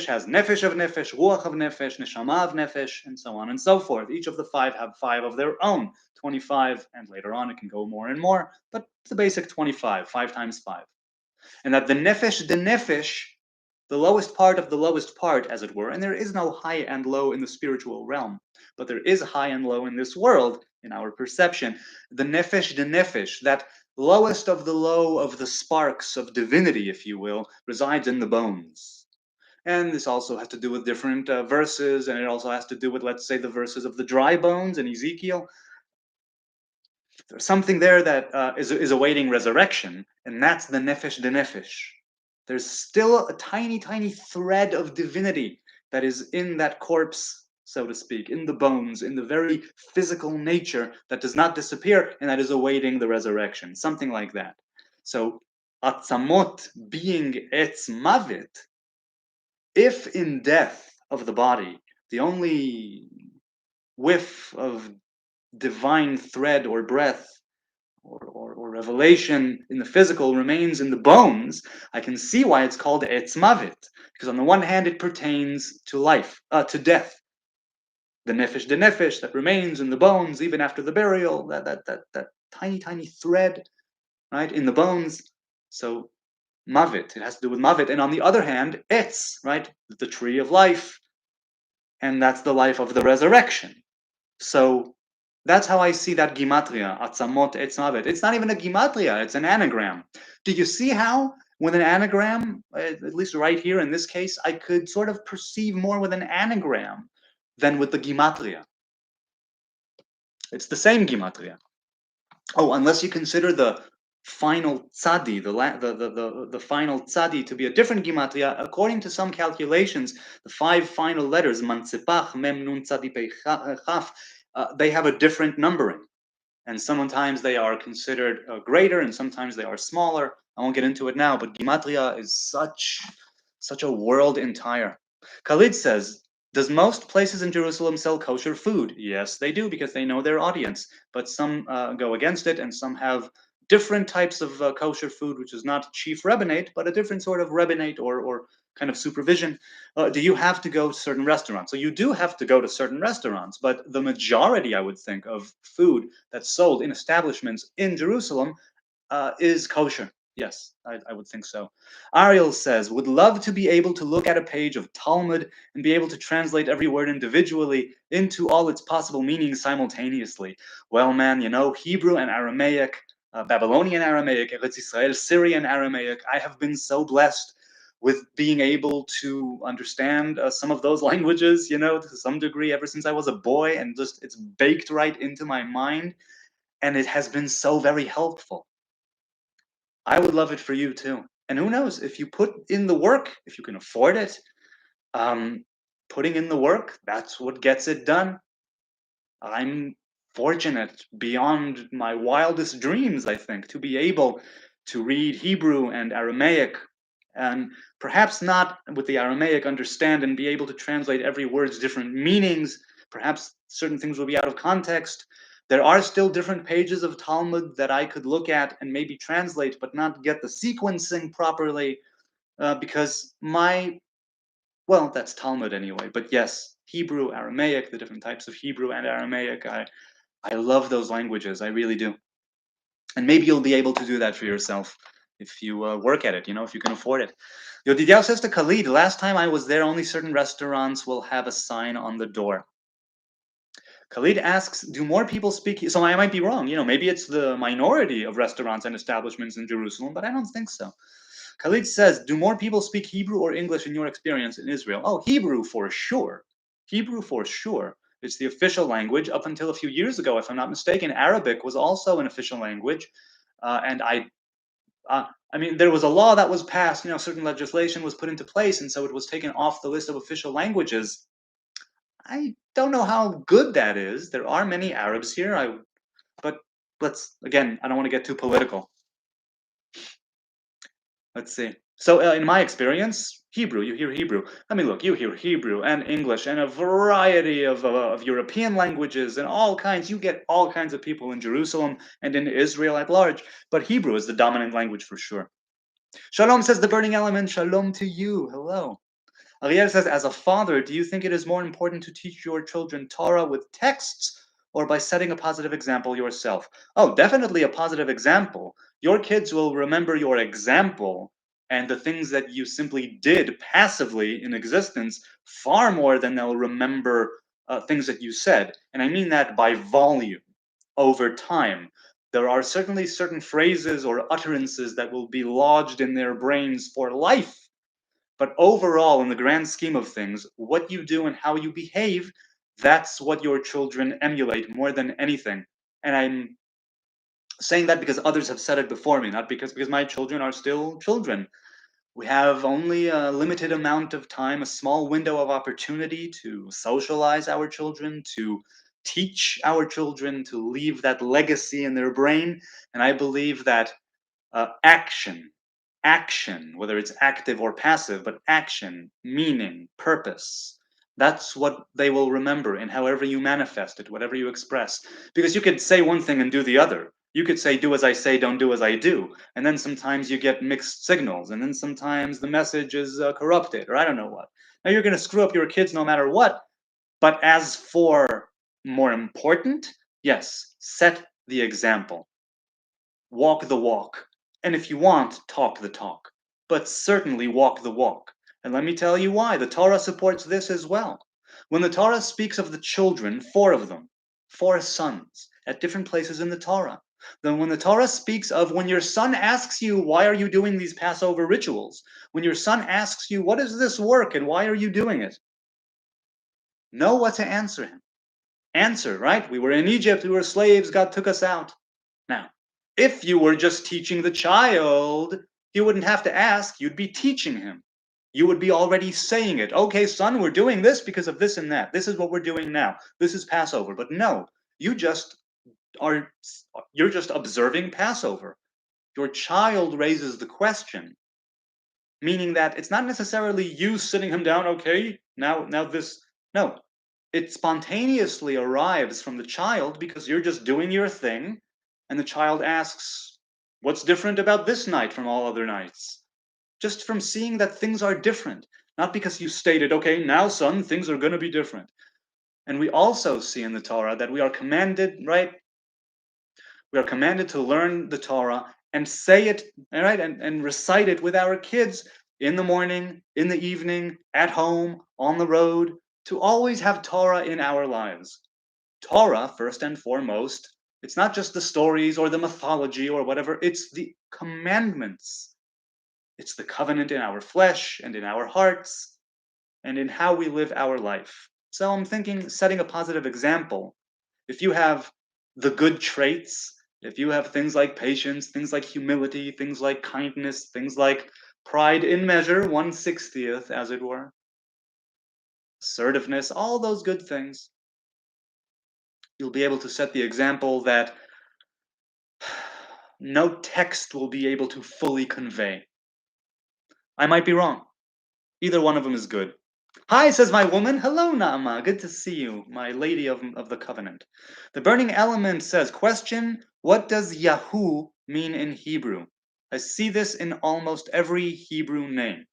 has nefesh of nefesh, ruach of nefesh, neshama of nefesh, and so on and so forth. Each of the 5 have 5 of their own, 25, and later on it can go more and more, but it's the basic 25, 5 times 5. And that the nefesh, the lowest part of the lowest part, as it were, and there is no high and low in the spiritual realm, but there is high and low in this world, in our perception. The nefesh, that lowest of the low of the sparks of divinity, if you will, resides in the bones. And this also has to do with different verses, and it also has to do with, let's say, the verses of the dry bones in Ezekiel. There's something there that is awaiting resurrection, and that's the nefesh de nefesh. There's still a tiny, tiny thread of divinity that is in that corpse, so to speak, in the bones, in the very physical nature that does not disappear and that is awaiting the resurrection, something like that. So, atzamot being etz mavet, If in death of the body, the only whiff of divine thread or breath or revelation in the physical remains in the bones, I can see why it's called Etz Mavit. Because on the one hand, it pertains to life, to death. The nefesh that remains in the bones even after the burial, that tiny thread, right, in the bones. So Mavit, it has to do with Mavit. And on the other hand, Etz, right, the tree of life, and that's the life of the resurrection. So that's how I see that Gematria, Atzamot Etz Mavit. It's not even a Gematria, it's an anagram. Do you see how, with an anagram, at least right here in this case, I could sort of perceive more with an anagram than with the Gematria? It's the same Gematria. Oh, unless you consider the final tzadi, the final tzadi to be a different gematria, according to some calculations, the 5 final letters, mantzipach, mem, nun, tzadi, pei, chaf, they have a different numbering. And sometimes they are considered greater, and sometimes they are smaller. I won't get into it now, but gematria is such a world entire. Khalid says, does most places in Jerusalem sell kosher food? Yes, they do, because they know their audience. But some go against it, and some have different types of kosher food, which is not chief rabbinate, but a different sort of rabbinate or kind of supervision. Do you have to go to certain restaurants? So you do have to go to certain restaurants, but the majority, I would think, of food that's sold in establishments in Jerusalem is kosher. Yes, I would think so. Ariel says, would love to be able to look at a page of Talmud and be able to translate every word individually into all its possible meanings simultaneously. Well, man, you know, Hebrew and Aramaic, Babylonian Aramaic, Eretz Israel, Syrian Aramaic, I have been so blessed with being able to understand some of those languages, you know, to some degree, ever since I was a boy, and just it's baked right into my mind, and it has been so very helpful. I would love it for you too. And who knows, if you put in the work, if you can afford it, um, putting in the work, that's what gets it done. I'm fortunate beyond my wildest dreams, I think, to be able to read Hebrew and Aramaic, and perhaps not with the Aramaic understand and be able to translate every word's different meanings. Perhaps certain things will be out of context. There are still different pages of Talmud that I could look at and maybe translate, but not get the sequencing properly, because well, that's Talmud anyway. But yes, Hebrew, Aramaic, the different types of Hebrew and Aramaic, I love those languages. I really do. And maybe you'll be able to do that for yourself if you work at it, you know, if you can afford it. Yodidiao says to Khalid, last time I was there, only certain restaurants will have a sign on the door. Khalid asks, do more people speak? So I might be wrong. You know, maybe it's the minority of restaurants and establishments in Jerusalem, but I don't think so. Khalid says, do more people speak Hebrew or English in your experience in Israel? Oh, Hebrew for sure. Hebrew for sure. It's the official language. Up until a few years ago, if I'm not mistaken, Arabic was also an official language. And I mean, there was a law that was passed, you know, certain legislation was put into place, and so it was taken off the list of official languages. I don't know how good that is. There are many Arabs here, but again, I don't want to get too political. Let's see. So in my experience, Hebrew, you hear Hebrew. I mean, look, you hear Hebrew and English and a variety of European languages and all kinds. You get all kinds of people in Jerusalem and in Israel at large, but Hebrew is the dominant language for sure. Shalom says the burning element. Shalom to you. Hello. Ariel says, as a father, do you think it is more important to teach your children Torah with texts or by setting a positive example yourself? Oh, definitely a positive example. Your kids will remember your example and the things that you simply did passively in existence far more than they'll remember things that you said. And I mean that by volume over time. There are certainly certain phrases or utterances that will be lodged in their brains for life, but overall, in the grand scheme of things, what you do and how you behave, that's what your children emulate more than anything. And I'm saying that because others have said it before me, not because my children are still children. We have only a limited amount of time, a small window of opportunity to socialize our children, to teach our children, to leave that legacy in their brain. And I believe that action action, whether it's active or passive, but action, meaning, purpose. That's what they will remember in however you manifest it, whatever you express. Because you could say one thing and do the other. You could say, do as I say, don't do as I do. And then sometimes you get mixed signals. And then sometimes the message is corrupted, or I don't know what. Now you're going to screw up your kids no matter what. But as for more important, yes, set the example. Walk the walk. And if you want, talk the talk. But certainly walk the walk. And let me tell you why. The Torah supports this as well. When the Torah speaks of the children, four of them, four sons, at different places in the Torah, then when the Torah speaks of when your son asks you, why are you doing these Passover rituals? When your son asks you, what is this work and why are you doing it? Know what to answer him. Answer, right? We were in Egypt, we were slaves, God took us out. Now, if you were just teaching the child, you wouldn't have to ask, you'd be teaching him. You would be already saying it. Okay, son, we're doing this because of this and that. This is what we're doing now. This is Passover. But no, you're just observing Passover. Your child raises the question, meaning that it's not necessarily you sitting him down, okay, now this. No, it spontaneously arrives from the child because you're just doing your thing, and the child asks, what's different about this night from all other nights? Just from seeing that things are different, not because you stated, okay, now son, things are going to be different. And we also see in the Torah that we are commanded, right? We are commanded to learn the Torah and say it, right, and recite it with our kids in the morning, in the evening, at home, on the road, to always have Torah in our lives. Torah, first and foremost, it's not just the stories or the mythology or whatever, it's the commandments. It's the covenant in our flesh and in our hearts and in how we live our life. So I'm thinking, setting a positive example. If you have the good traits, if you have things like patience, things like humility, things like kindness, things like pride in measure, 1/60th, as it were, assertiveness, all those good things, you'll be able to set the example that no text will be able to fully convey. I might be wrong. Either one of them is good. Hi, says my woman. Hello, Naama. Good to see you, my lady of the covenant. The burning element says, question, what does Yahu mean in Hebrew? I see this in almost every Hebrew name.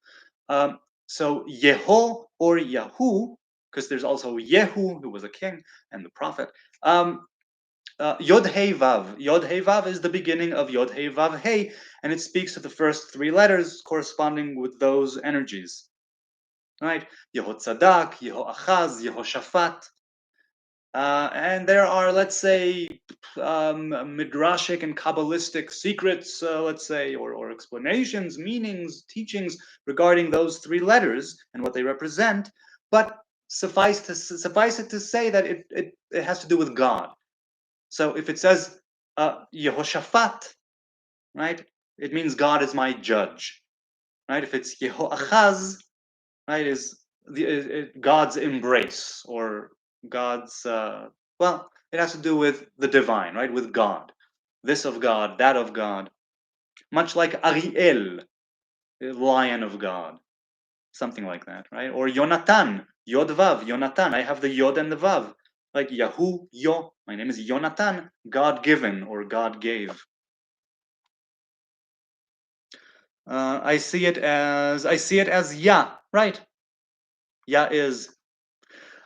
So Yeho or Yahu, because there's also Yehu, who was a king and the prophet. Yod Hey Vav. Yod Hey Vav is the beginning of Yod Hey Vav Hey, and it speaks of the first three letters corresponding with those energies. Right? Yehotzadak, Yehoachaz, Yehoshaphat. And there are, let's say, midrashic and kabbalistic secrets, let's say, or explanations, meanings, teachings regarding those three letters and what they represent. But suffice it to say that it has to do with God. So if it says Yehoshaphat, right, it means God is my judge. Right? If it's Yehoachaz, right, is God's embrace or God's well, it has to do with the divine, right, with God, this of God, that of God, much like Ariel, the lion of God, something like that, right? Or Yonatan, Yod Vav, Yonatan, I have the Yod and the Vav, like Yahu Yo, my name is Yonatan, God given or God gave. I see it as Yah, right? Yah is.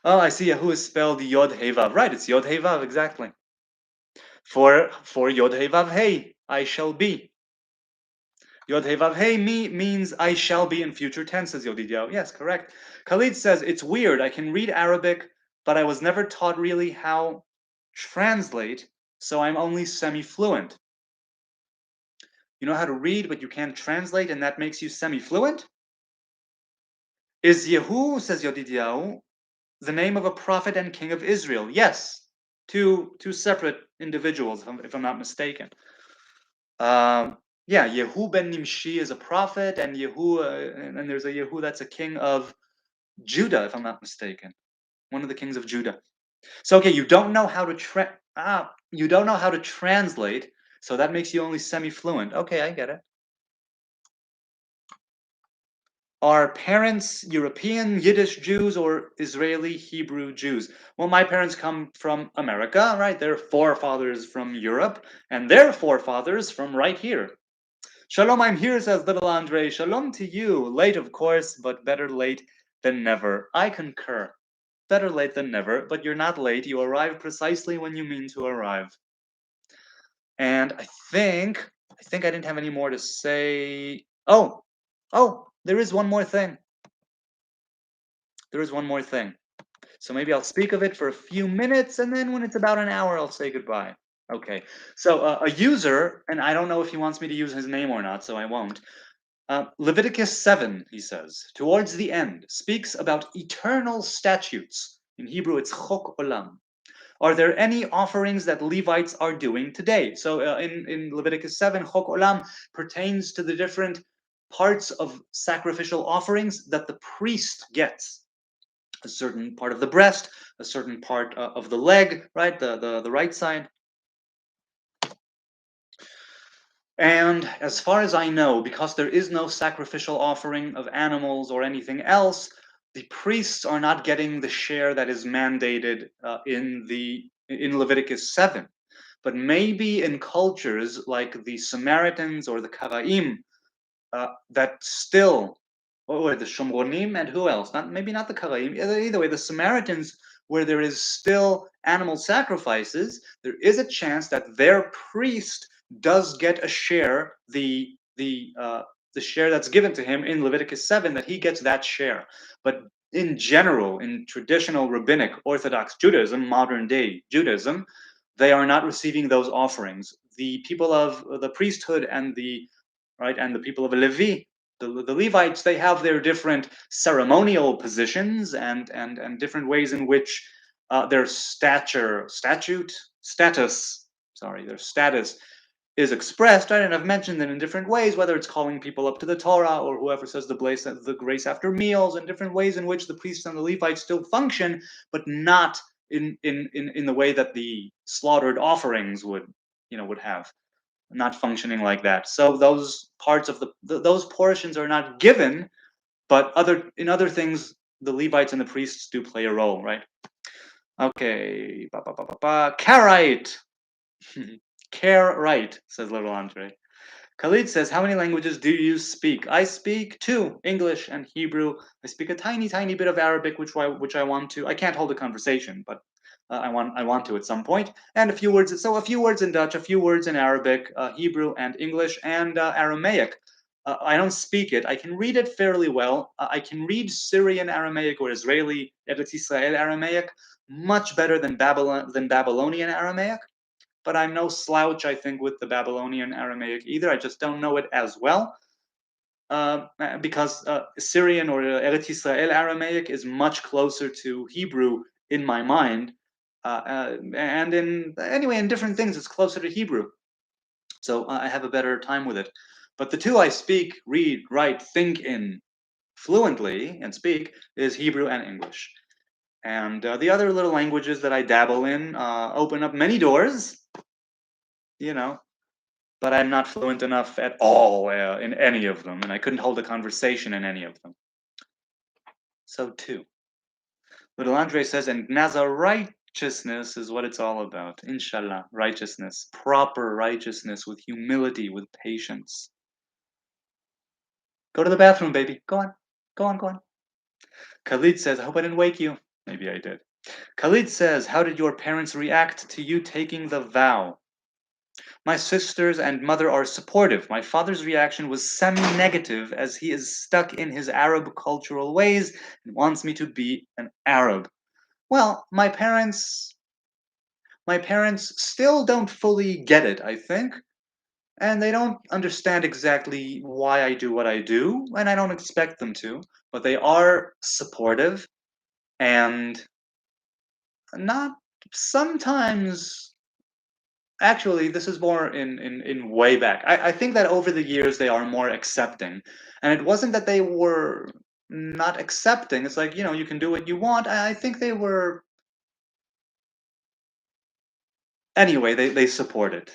Oh, I see. Yahu is spelled Yod Hey Vav. Right, it's Yod Hey Vav, exactly. For Yod Hey Vav Hey, I shall be. Yod Hey Vav Hey means I shall be in future tense, says Yodidio. Yes, correct. Khalid says, it's weird. I can read Arabic, but I was never taught really how translate, so I'm only semi-fluent. You know how to read, but you can't translate, and that makes you semi-fluent? Is Yehu, says Yodidio, the name of a prophet and king of Israel? Yes, two separate individuals, if I'm not mistaken. Yeah, Yehu ben Nimshi is a prophet, and and there's a Yehu that's a king of Judah, if I'm not mistaken, one of the kings of Judah. So okay, you don't know how to translate, so that makes you only semi-fluent. Okay, I get it. Are parents European Yiddish Jews or Israeli Hebrew Jews? Well, my parents come from America, right? Their forefathers from Europe, and their forefathers from right here. Shalom, I'm here, says little Andre. Shalom to you. Late, of course, but better late than never. I concur. Better late than never, but you're not late. You arrive precisely when you mean to arrive. And I think I didn't have any more to say. Oh, there is one more thing. There is one more thing. So maybe I'll speak of it for a few minutes, and then when it's about an hour, I'll say goodbye. Okay. So a user, and I don't know if he wants me to use his name or not, so I won't. Leviticus 7, he says, towards the end, speaks about eternal statutes. In Hebrew, it's chok olam. Are there any offerings that Levites are doing today? So in Leviticus 7, chok olam pertains to the different parts of sacrificial offerings that the priest gets. A certain part of the breast, a certain part of the leg, right, the right side. And as far as I know, because there is no sacrificial offering of animals or anything else, the priests are not getting the share that is mandated in Leviticus 7. But maybe in cultures like the Samaritans or the Karaim, that still, or the Shomronim, and who else? Maybe not the Karaim. Either way, the Samaritans, where there is still animal sacrifices, there is a chance that their priest does get a share, the share that's given to him in Leviticus 7, that he gets that share. But in general, in traditional rabbinic Orthodox Judaism, modern day Judaism, they are not receiving those offerings. The people of the priesthood and the people of Levi, the Levites, they have their different ceremonial positions and different ways in which their their status is expressed, right? And I've mentioned that in different ways, whether it's calling people up to the Torah or whoever says the grace after meals, and different ways in which the priests and the Levites still function, but not in the way that the slaughtered offerings would have, not functioning like that. So those parts of those portions are not given, but in other things, the Levites and the priests do play a role, right? Okay, Karite. Care says little Andre. Khalid says, how many languages do you speak? I speak two, English and Hebrew. I speak a tiny, tiny bit of Arabic, which I want to. I can't hold a conversation, but I want to at some point. And a few words. So a few words in Dutch, a few words in Arabic, Hebrew and English, and Aramaic. I don't speak it. I can read it fairly well. I can read Syrian Aramaic or Israeli Eretz Israel Aramaic much better than Babylonian Aramaic. But I'm no slouch, I think, with the Babylonian Aramaic either. I just don't know it as well. Because Syrian or Eretz Israel Aramaic is much closer to Hebrew in my mind. And in different things, it's closer to Hebrew. So I have a better time with it. But the two I speak, read, write, think in fluently and speak is Hebrew and English. And the other little languages that I dabble in open up many doors, but I'm not fluent enough at all in any of them, and I couldn't hold a conversation in any of them. So too. Little Andre says, and Nazarite-righteousness is what it's all about. Inshallah, righteousness, proper righteousness with humility, with patience. Go to the bathroom, baby. Go on. Go on, go on. Khalid says, I hope I didn't wake you. Maybe I did. Khalid says, how did your parents react to you taking the vow? My sisters and mother are supportive. My father's reaction was semi-negative, as he is stuck in his Arab cultural ways and wants me to be an Arab. Well, my parents still don't fully get it, I think, and they don't understand exactly why I do what I do, and I don't expect them to, but they are supportive and not sometimes. Actually, this is more in way back. I think that over the years they are more accepting, and it wasn't that they were not accepting. It's like, you can do what you want. I think they were, anyway. They support it.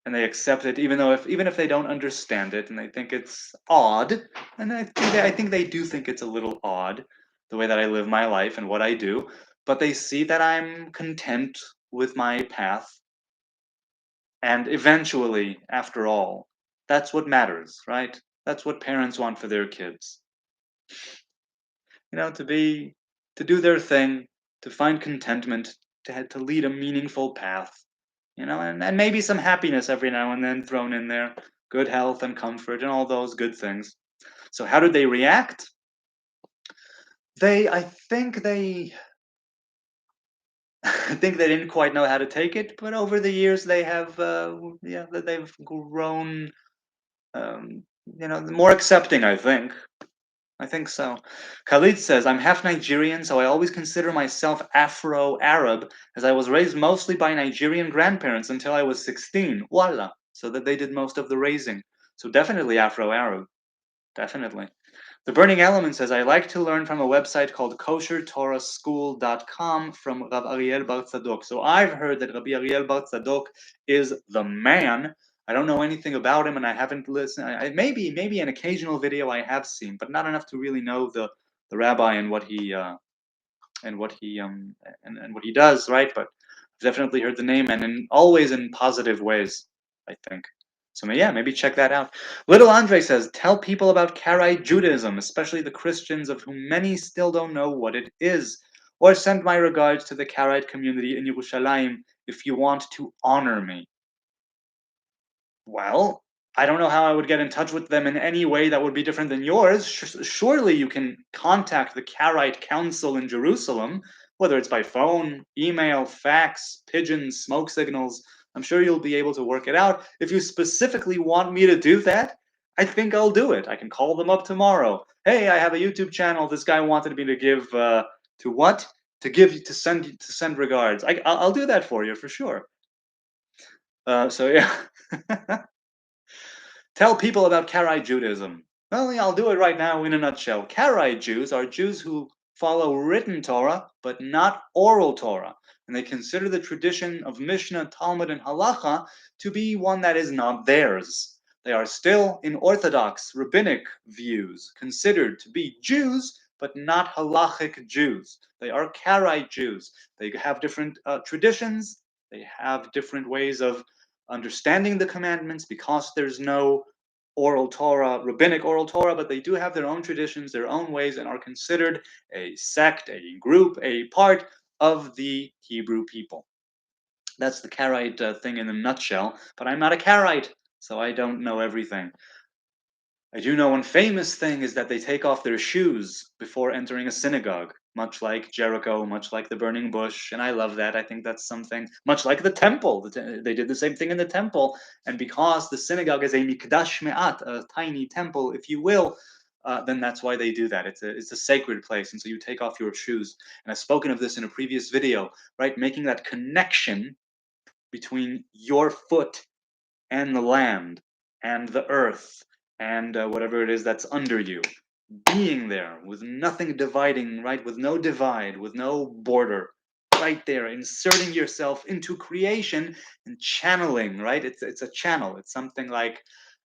and they accept it, even if they don't understand it and they think it's odd. And I think they do think it's a little odd the way that I live my life and what I do, but they see that I'm content with my path, and eventually, after all, that's what matters, right? That's what parents want for their kids. To do their thing, to find contentment, to lead a meaningful path, and maybe some happiness every now and then thrown in there, good health and comfort and all those good things. So how did they react? I think they I think they didn't quite know how to take it, but over the years they have, yeah, they've grown, more accepting, I think. I think so. Khalid says, I'm half Nigerian, so I always consider myself Afro-Arab, as I was raised mostly by Nigerian grandparents until I was 16. Voila. So that they did most of the raising. So definitely Afro-Arab. Definitely. The Burning Element says, I like to learn from a website called koshertorahschool.com from Rav Ariel Bar Tzadok. So I've heard that Rabbi Ariel Bar Tzadok is the man. I don't know anything about him, and I haven't listened. Maybe an occasional video I have seen, but not enough to really know the rabbi and what he and what he and what he does, right? But I've definitely heard the name, and always in positive ways, I think. So yeah, maybe check that out. Little Andre says, tell people about Karaite Judaism, especially the Christians, of whom many still don't know what it is. Or send my regards to the Karaite community in Yerushalayim if you want to honor me. Well, I don't know how I would get in touch with them in any way that would be different than yours. Surely you can contact the Karaite Council in Jerusalem, whether it's by phone, email, fax, pigeons, smoke signals. I'm sure you'll be able to work it out. If you specifically want me to do that, I think I'll do it. I can call them up tomorrow. Hey, I have a YouTube channel. This guy wanted me to give to what? To send regards. I'll do that for you for sure. So yeah. Tell people about Karaite Judaism. Well, yeah, I'll do it right now in a nutshell. Karaite Jews are Jews who follow written Torah, but not oral Torah. And they consider the tradition of Mishnah, Talmud, and Halacha to be one that is not theirs. They are still, in Orthodox rabbinic views, considered to be Jews, but not halachic Jews. They are Karaite Jews. They have different traditions. They have different ways of understanding the commandments because there's no oral Torah, rabbinic oral Torah, but they do have their own traditions, their own ways, and are considered a sect, a group, a part of the Hebrew people. That's the Karaite thing in a nutshell, but I'm not a Karaite, so I don't know everything. I do know one famous thing is that they take off their shoes before entering a synagogue, much like Jericho, much like the burning bush, and I love that. I think that's something, much like the temple. They did the same thing in the temple, and because the synagogue is a mikdash me'at, a tiny temple, if you will, then that's why they do that. It's a sacred place, and so you take off your shoes. And I've spoken of this in a previous video, right? Making that connection between your foot and the land and the earth and whatever it is that's under you, being there with nothing dividing, right? With no divide, with no border, right there, inserting yourself into creation and channeling, right? It's a channel. It's something like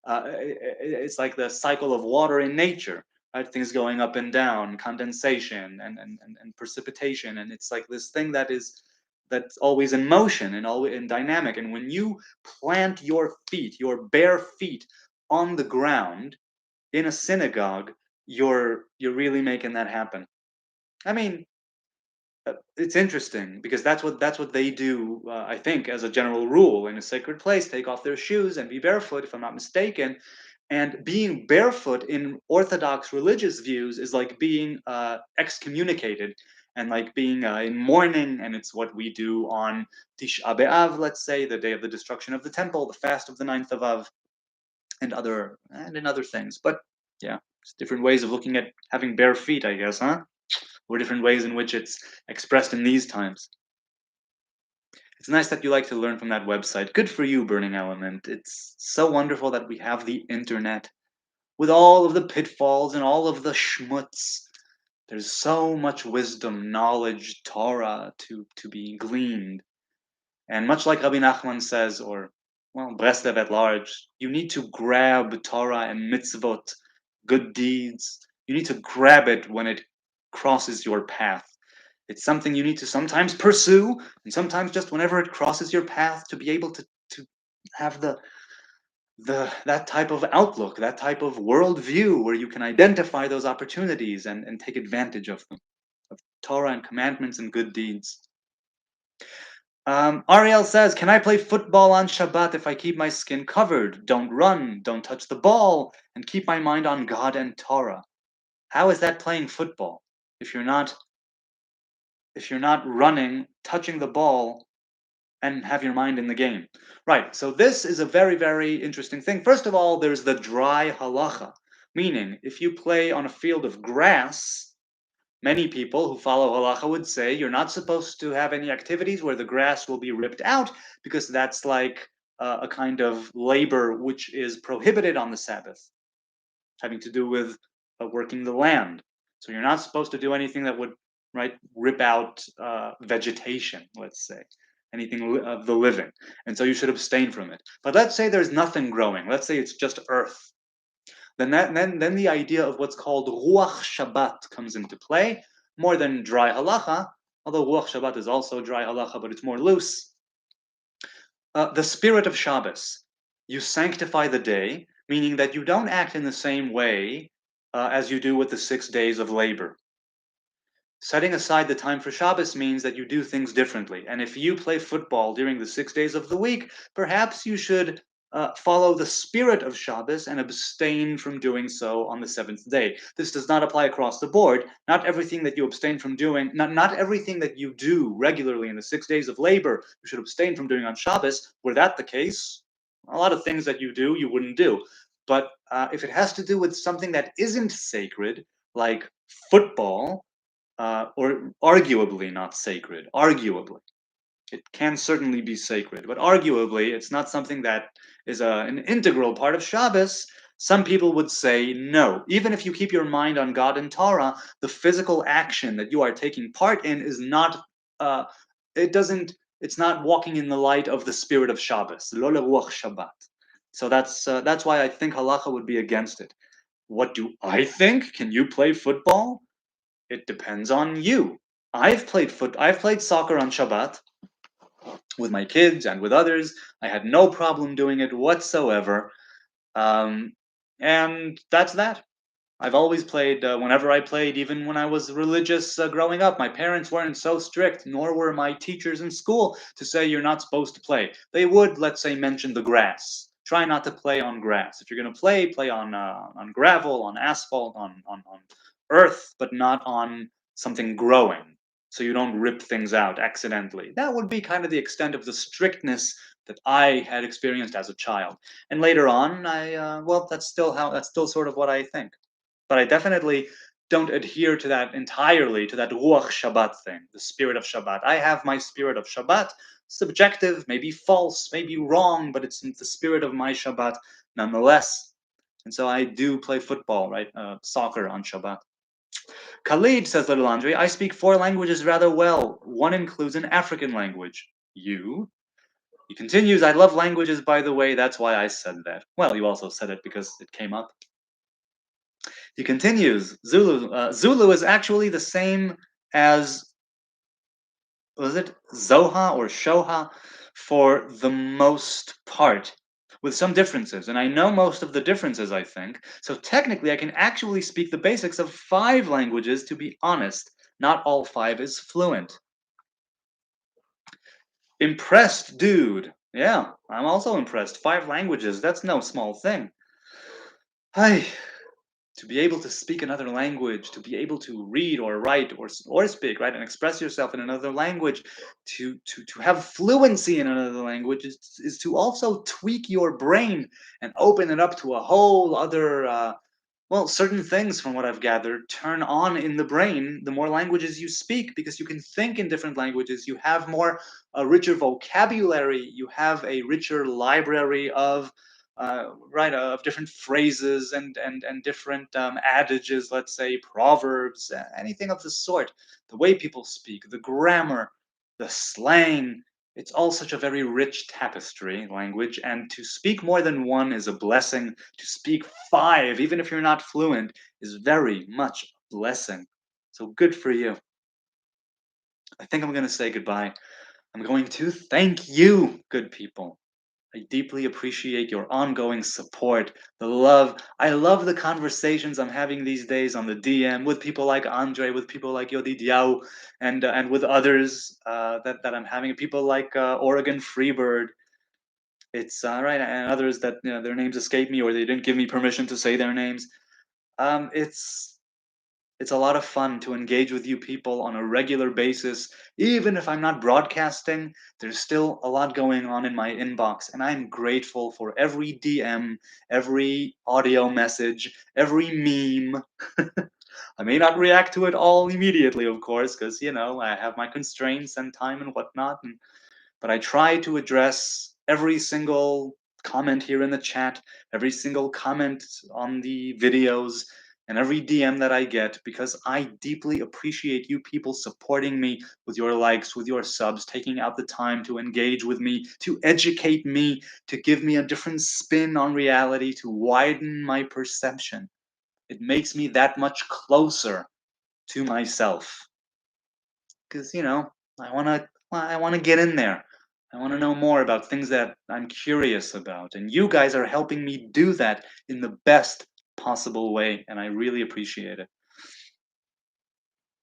it's like the cycle of water in nature, right? Things going up and down, condensation and precipitation, and it's like this thing that's always in motion and always in dynamic. And when you plant your feet, your bare feet, on the ground in a synagogue, you're really making that happen. I mean, it's interesting because that's what they do. I think, as a general rule, in a sacred place, take off their shoes and be barefoot, if I'm not mistaken. And being barefoot in Orthodox religious views is like being excommunicated and like being in mourning. And it's what we do on Tisha B'Av, let's say, the day of the destruction of the temple, the fast of the 9th of Av, and in other things. But yeah, it's different ways of looking at having bare feet, I guess, huh? Or different ways in which it's expressed in these times. It's nice that you like to learn from that website. Good for you, Burning Element. It's so wonderful that we have the internet with all of the pitfalls and all of the schmutz. There's so much wisdom, knowledge, Torah to be gleaned. And much like Rabbi Nachman says, or well, Breslev at large, you need to grab Torah and mitzvot, good deeds. You need to grab it when it crosses your path. It's something you need to sometimes pursue, and sometimes just whenever it crosses your path, to be able to have that type of outlook, that type of worldview where you can identify those opportunities and take advantage of them, of Torah and commandments and good deeds. Ariel says, can I play football on Shabbat if I keep my skin covered, don't run, don't touch the ball, and keep my mind on God and Torah? How is that playing football if you're not running, touching the ball, and have your mind in the game? Right, so this is a very, very interesting thing. First of all, there's the dry halacha, meaning if you play on a field of grass, many people who follow halacha would say you're not supposed to have any activities where the grass will be ripped out, because that's like a kind of labor which is prohibited on the Sabbath, having to do with working the land. So you're not supposed to do anything that would, right, rip out vegetation, let's say, anything of the living. And so you should abstain from it. But let's say there's nothing growing. Let's say it's just earth. Then the idea of what's called Ruach Shabbat comes into play, more than dry halacha, although Ruach Shabbat is also dry halacha, but it's more loose. The spirit of Shabbos. You sanctify the day, meaning that you don't act in the same way as you do with the 6 days of labor. Setting aside the time for Shabbos means that you do things differently. And if you play football during the 6 days of the week, perhaps you should follow the spirit of Shabbos and abstain from doing so on the 7th day. This does not apply across the board. Not everything that you abstain from doing, not everything that you do regularly in the 6 days of labor, you should abstain from doing on Shabbos. Were that the case, a lot of things that you do, you wouldn't do. But if it has to do with something that isn't sacred, like football, or arguably not sacred, arguably. It can certainly be sacred, but arguably it's not something that is an integral part of Shabbos. Some people would say no. Even if you keep your mind on God and Torah, the physical action that you are taking part in is not, it's not walking in the light of the spirit of Shabbos, lo leruach Shabbat. So that's why I think halacha would be against it. What do I think? Can you play football? It depends on you. I've played soccer on Shabbat with my kids and with others. I had no problem doing it whatsoever. And that's that. I've always played, whenever I played, even when I was religious growing up. My parents weren't so strict, nor were my teachers in school, to say you're not supposed to play. They would, let's say, mention the grass. Try not to play on grass. If you're going to play on gravel, on asphalt, on earth, but not on something growing, so you don't rip things out accidentally. That would be kind of the extent of the strictness that I had experienced as a child. And later on, that's still sort of what I think. But I definitely don't adhere to that entirely, to that Ruach Shabbat thing, the spirit of Shabbat. I have my spirit of Shabbat, subjective, maybe false, maybe wrong, but it's the spirit of my Shabbat nonetheless. And so I do play football, right? Soccer on Shabbat. Khalid, says Little Andre, I speak 4 languages rather well. One includes an African language. You? He continues, I love languages, by the way, that's why I said that. Well, you also said it because it came up. He continues, Zulu. Zulu is actually the same as, was it Zoha or Shoha, for the most part, with some differences. And I know most of the differences, I think. So technically, I can actually speak the basics of 5 languages, to be honest. Not all 5 is fluent. Impressed, dude. Yeah, I'm also impressed. 5 languages, that's no small thing. Hi. To be able to speak another language, to be able to read or write or speak, right, and express yourself in another language, to have fluency in another language is to also tweak your brain and open it up to a whole other, certain things, from what I've gathered, turn on in the brain the more languages you speak, because you can think in different languages. You have a richer vocabulary. You have a richer library of of different phrases and different adages, let's say proverbs, anything of the sort. The way people speak, the grammar, the slang. It's all such a very rich tapestry language, and to speak more than one is a blessing. To speak five, even if you're not fluent, is very much a blessing. So good for you. I think I'm going to say goodbye. I'm going to thank you, good people. I deeply appreciate your ongoing support, the love. I love the conversations I'm having these days on the DM with people like Andre, with people like Yodi Diao, and with others that I'm having. People like Oregon Freebird. It's right, and others that their names escape me or they didn't give me permission to say their names. Um, it's it's a lot of fun to engage with you people on a regular basis. Even if I'm not broadcasting, there's still a lot going on in my inbox, and I'm grateful for every DM, every audio message, every meme. I may not react to it all immediately, of course, because, I have my constraints and time and whatnot, but I try to address every single comment here in the chat, every single comment on the videos, and every DM that I get because I deeply appreciate you people supporting me with your likes, with your subs, taking out the time to engage with me, to educate me, to give me a different spin on reality, to widen my perception. It makes me that much closer to myself because I want to get in there. I want to know more about things that I'm curious about, and you guys are helping me do that in the best possible way, and I really appreciate it.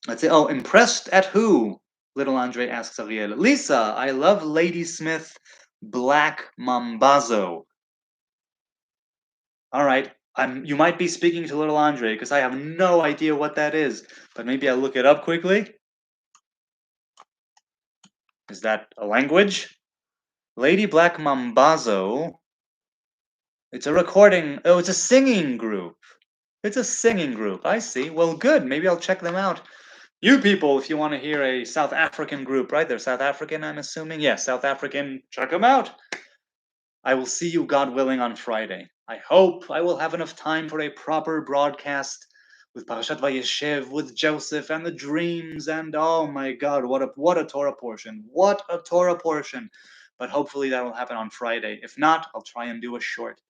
Let's say, oh, impressed at who? Little Andre asks Ariel. Lisa, I love Ladysmith Black Mambazo. All right, you might be speaking to Little Andre because I have no idea what that is, but maybe I'll look it up quickly. Is that a language? Lady Black Mambazo. It's a recording. Oh, it's a singing group. It's a singing group. I see. Well, good. Maybe I'll check them out. You people, if you want to hear a South African group, right? They're South African, I'm assuming. Yes, South African. Check them out. I will see you, God willing, on Friday. I hope I will have enough time for a proper broadcast with Parashat Vayeshev, with Joseph and the dreams, and oh my God, what a Torah portion! What a Torah portion! But hopefully that will happen on Friday. If not, I'll try and do a short.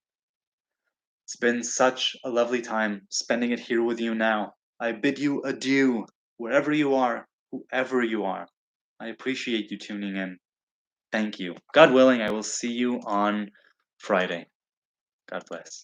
It's been such a lovely time spending it here with you now. I bid you adieu, wherever you are, whoever you are. I appreciate you tuning in. Thank you. God willing, I will see you on Friday. God bless.